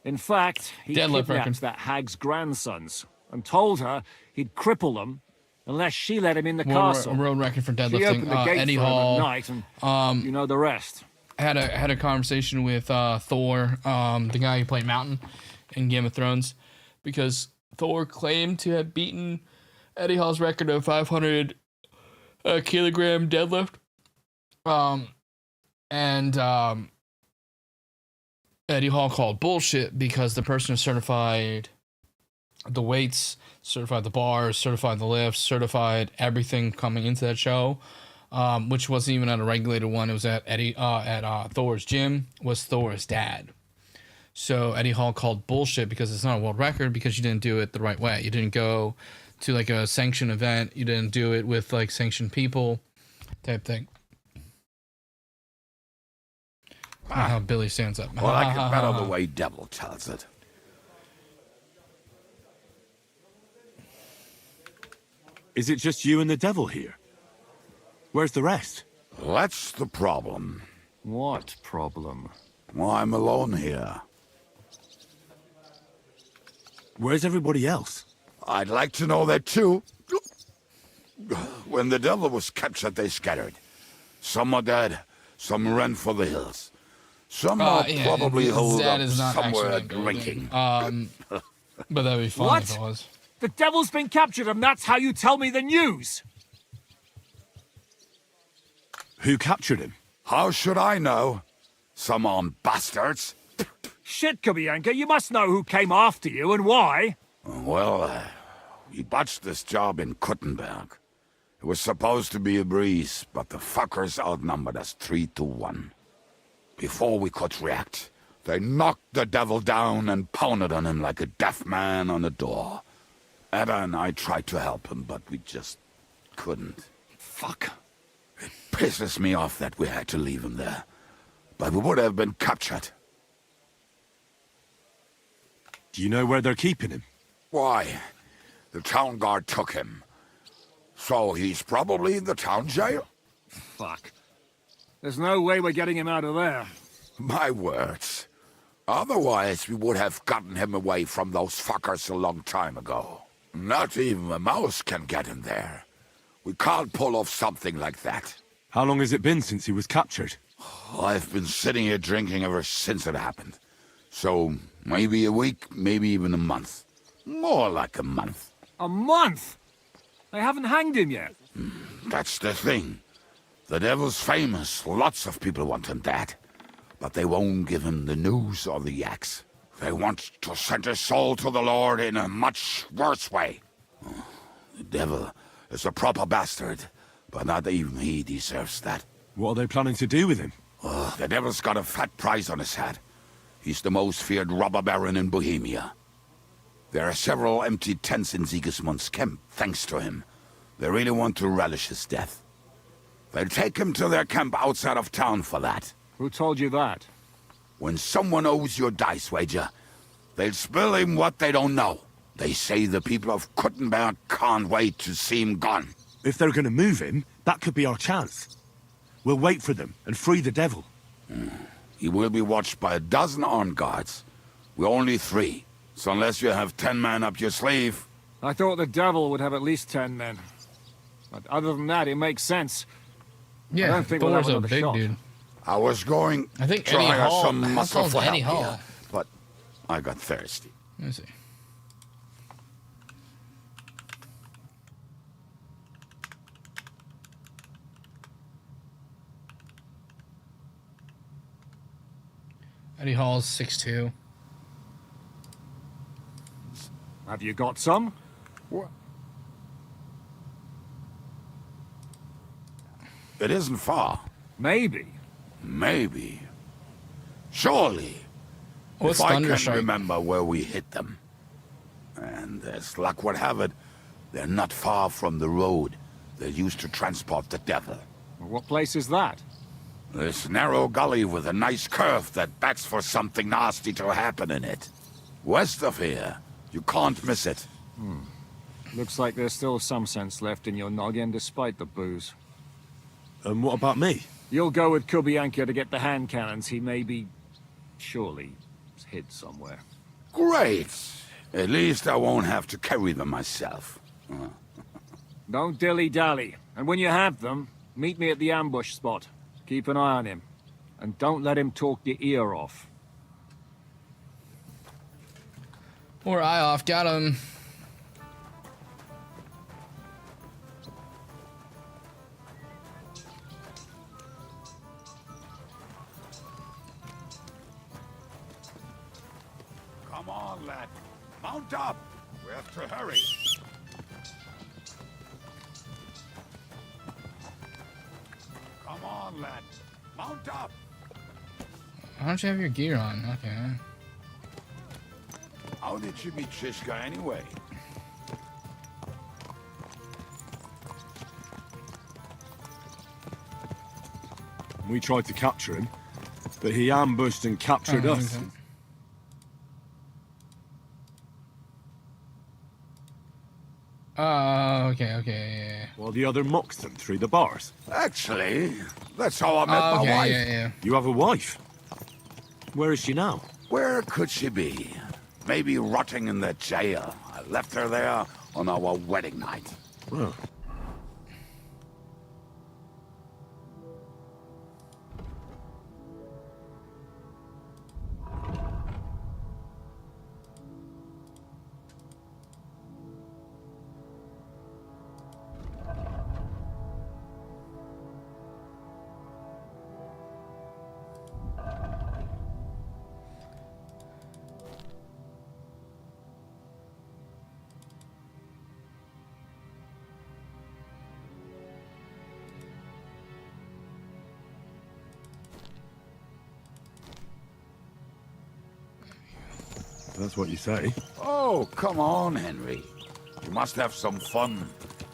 In fact, he Deadlift record. kidnapped that hag's grandsons and told her he'd cripple them unless she let him in the castle. World record for She deadlifting. opened the gate Eddie for him Hall. at night, and you know the rest. Had a conversation with Thor, the guy who played Mountain in Game of Thrones, because Thor claimed to have beaten Eddie Hall's record of 500 kilogram deadlift. Eddie Hall called bullshit because the person who certified the weights, certified the bars, certified the lifts, certified everything coming into that show, which wasn't even at a regulated one. It was at Thor's gym, was Thor's dad. So Eddie Hall called bullshit because it's not a world record because you didn't do it the right way. You didn't go to like a sanctioned event. You didn't do it with like sanctioned people type thing. How Billy stands up. Well, I can bet on the way Devil tells it. Is it just you and the devil here? Where's the rest? That's the problem. What problem? Well, I'm alone here. Where's everybody else? I'd like to know that too. When the devil was captured, they scattered. Some are dead, some ran for the hills. Some are probably holed up somewhere drinking. But that'd be fun if it was. The devil's been captured and that's how you tell me the news? Who captured him? How should I know? Some armed bastards. Shit, Kubianka, you must know who came after you and why. Well, we botched this job in Kuttenberg. It was supposed to be a breeze, but the fuckers outnumbered us 3-1. Before we could react, they knocked the devil down and pounded on him like a deaf man on a door. Ada and I tried to help him, but we just couldn't. Fuck. It pisses me off that we had to leave him there. But we would have been captured. Do you know where they're keeping him? Why? The town guard took him. So he's probably in the town jail? Fuck. There's no way we're getting him out of there. My words. Otherwise, we would have gotten him away from those fuckers a long time ago. Not even a mouse can get him there. We can't pull off something like that. How long has it been since he was captured? I've been sitting here drinking ever since it happened. So, maybe a week, maybe even a month. More like a month. A month? They haven't hanged him yet. That's the thing. The devil's famous. Lots of people want him dead. But they won't give him the news or the axe. They want to send his soul to the Lord in a much worse way. The devil is a proper bastard, but not even he deserves that. What are they planning to do with him? The devil's got a fat price on his head. He's the most feared robber baron in Bohemia. There are several empty tents in Sigismund's camp, thanks to him. They really want to relish his death. They'll take him to their camp outside of town for that. Who told you that? When someone owes you a dice wager, they'll spill him what they don't know. They say the people of Kuttenberg can't wait to see him gone. If they're going to move him, that could be our chance. We'll wait for them and free the devil. He will be watched by 12 armed guards. We're only 3, so unless you have 10 men up your sleeve... I thought the devil would have at least 10 men. But other than that, it makes sense. Yeah, I don't think we'll have another big shot. dude. I was going I think to Eddie hire Hall, some how muscle tall's for Eddie help Hall? here, but I got thirsty. Let me see. Eddie Hall's 6'2". Have you got some? It isn't far. Maybe. Maybe. Surely. What's if I can Thunderstrike? remember where we hit them. And as luck would have it, they're not far from the road they used to transport the devil. What place is that? This narrow gully with a nice curve that backs for something nasty to happen in it. West of here. You can't miss it. Looks like there's still some sense left in your noggin despite the booze. And what about me? You'll go with Kubianka to get the hand cannons he may be... surely hid somewhere. Great! At least I won't have to carry them myself. Don't dilly-dally. And when you have them, meet me at the ambush spot. Keep an eye on him. And don't let him talk your ear off. Or eye off, got him. Come on, lad. Mount up. We have to hurry. Come on, lad. Mount up. Why don't you have your gear on? Okay. How did you meet Shishka anyway? We tried to capture him, but he ambushed and captured us. Okay. While the other mocks them through the bars. Actually, that's how I met my wife. Yeah. You have a wife? Where is she now? Where could she be? Maybe rotting in the jail. I left her there on our wedding night. Well. That's what you say. Oh, come on, Henry. You must have some fun,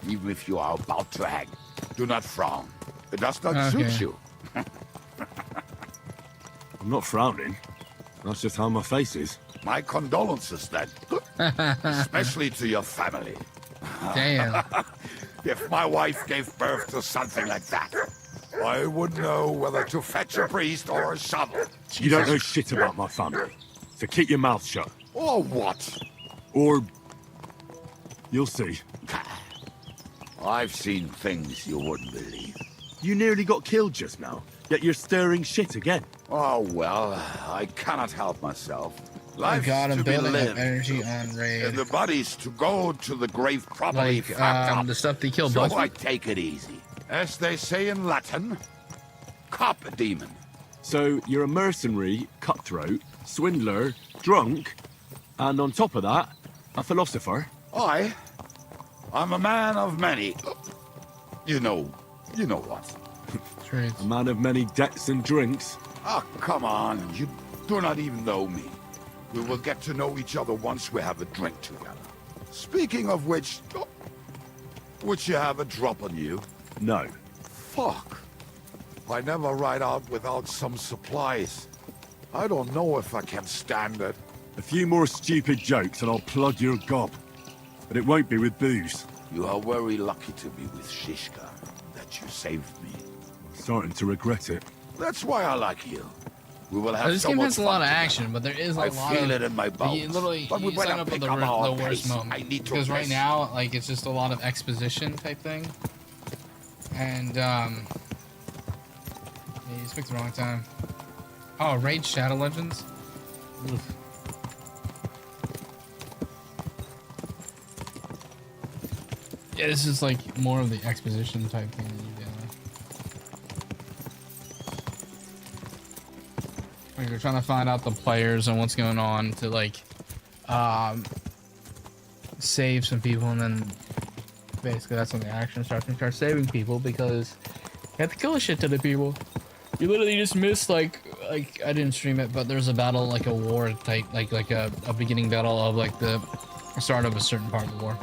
even if you are about to hang. Do not frown. It does not suit you. I'm not frowning. That's just how my face is. My condolences, then. Especially to your family. Damn. If my wife gave birth to something like that, I wouldn't know whether to fetch a priest or a shovel. You don't know shit about my family. So keep your mouth shut. Or what? Or... you'll see. I've seen things you wouldn't believe. You nearly got killed just now, yet you're stirring shit again. Oh, well, I cannot help myself. Life's I'm to be building up lived. energy on Raid. And the bodies to go to the grave properly Like, fapped up. the stuff they killed So both. I take it easy. As they say in Latin, cop a demon. So you're a mercenary, cutthroat, swindler, drunk, and on top of that, a philosopher? I'm a man of many... You know what. A man of many debts and drinks. Oh, come on. You do not even know me. We will get to know each other once we have a drink together. Speaking of which... would you have a drop on you? No. Fuck. I never ride out without some supplies. I don't know if I can stand it. A few more stupid jokes and I'll plug your gob. But it won't be with booze. You are very lucky to be with Shishka, that you saved me. I'm starting to regret it. That's why I like you. We will have This so game much has a fun lot of together. action, but there is a lot of... I feel it in my bones. You literally, But we you sign better up for pick the, up our the worst pace. moment. I need to Because right rest. now, like, it's just a lot of exposition type thing. And, yeah, you just picked the wrong time. Oh, Raid Shadow Legends? Oof. Yeah, this is like more of the exposition type thing that you do. Like, you're trying to find out the players and what's going on to like save some people, and then basically that's when the action starts. And start saving people because you have to kill a shit ton of people. You literally just missed like I didn't stream it, but there's a battle, like a war type, like a beginning battle of like the start of a certain part of the war.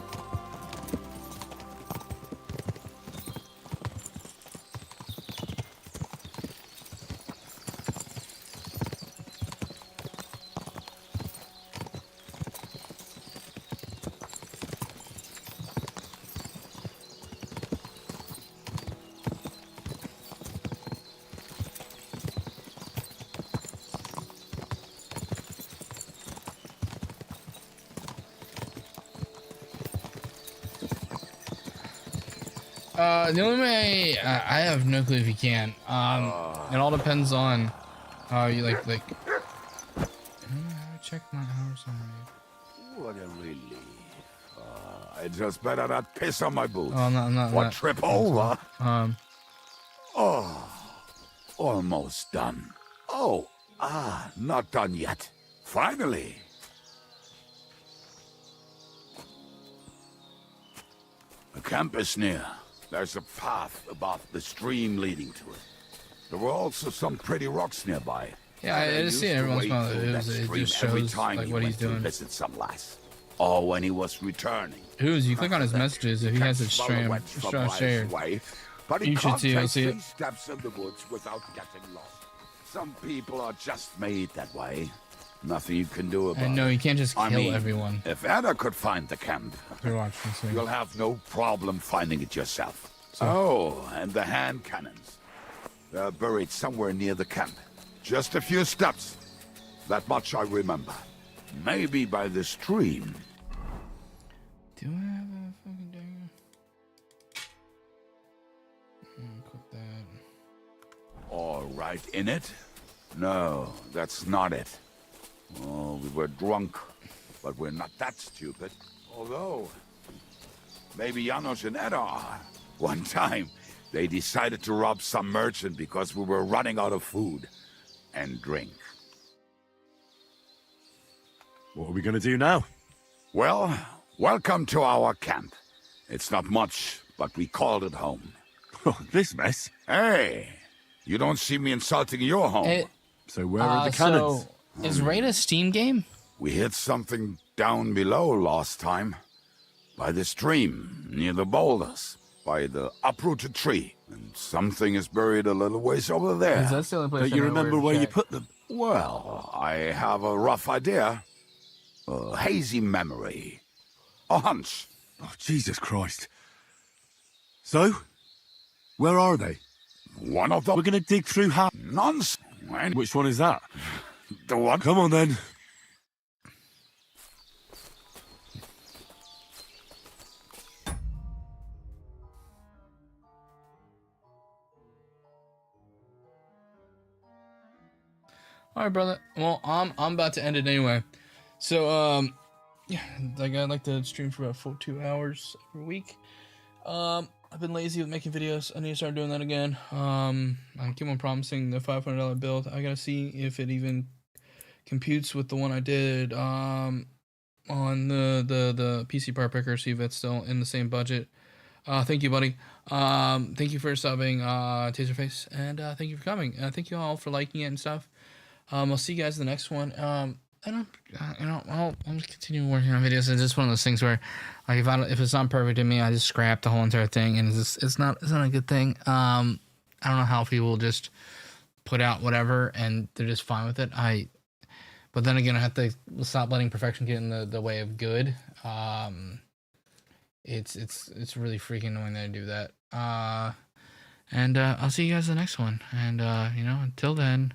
The only way I have no clue if you can. It all depends on how you like. Check my hours on Raid. What a relief. I just better not piss on my boots. Oh, no, What, trip over? Oh, Almost done. Oh, not done yet. Finally. The camp is near. There's a path above the stream leading to it. There were also some pretty rocks nearby. Yeah, I just see it every once in a while. It just shows like what he's doing. Visit some lass. Or when he was returning. Who's you click on his messages if he has it shared. But you should see. You'll see it. Steps in the woods without getting lost. Some people are just made that way. Nothing you can do about it. And no, you can't just kill everyone. If Anna could find the camp, you'll have no problem finding it yourself. Oh, and the hand cannons. They're buried somewhere near the camp. Just a few steps. That much I remember. Maybe by the stream. Do I have a fucking dagger? Click that. All right in it? No, that's not it. Oh, we were drunk, but we're not that stupid. Although, maybe Janos and Edda are. One time, they decided to rob some merchant because we were running out of food and drink. What are we gonna do now? Well, welcome to our camp. It's not much, but we called it home. This mess? Hey, you don't see me insulting your home. So where are the cannons? So, is Raid a Steam game? We hit something down below last time. By the stream, near the boulders. By the uprooted tree. And something is buried a little ways over there. That's the only place Don't you remember where you put them? Well, I have a rough idea. A hazy memory. A hunch. Oh, Jesus Christ. So? Where are they? One of them. We're gonna dig through half. Nonsense. Which one is that? The one. Come on then. All right, brother. Well, I'm about to end it anyway. So yeah, like I like to stream for about 2 hours every week. I've been lazy with making videos. I need to start doing that again. I keep on promising the $500 build. I gotta see if it even computes with the one I did on the PC Power Picker. See if it's still in the same budget. Thank you, buddy. Thank you for subbing, Taserface, and thank you for coming. Thank you all for liking it and stuff. I'll see you guys in the next one. I'll just continue working on videos. It's just one of those things where, like, if it's not perfect to me, I just scrap the whole entire thing, and it's not a good thing. I don't know how people just put out whatever and they're just fine with it. But then again, I have to stop letting perfection get in the way of good. It's really freaking annoying that I do that. And I'll see you guys in the next one. And until then.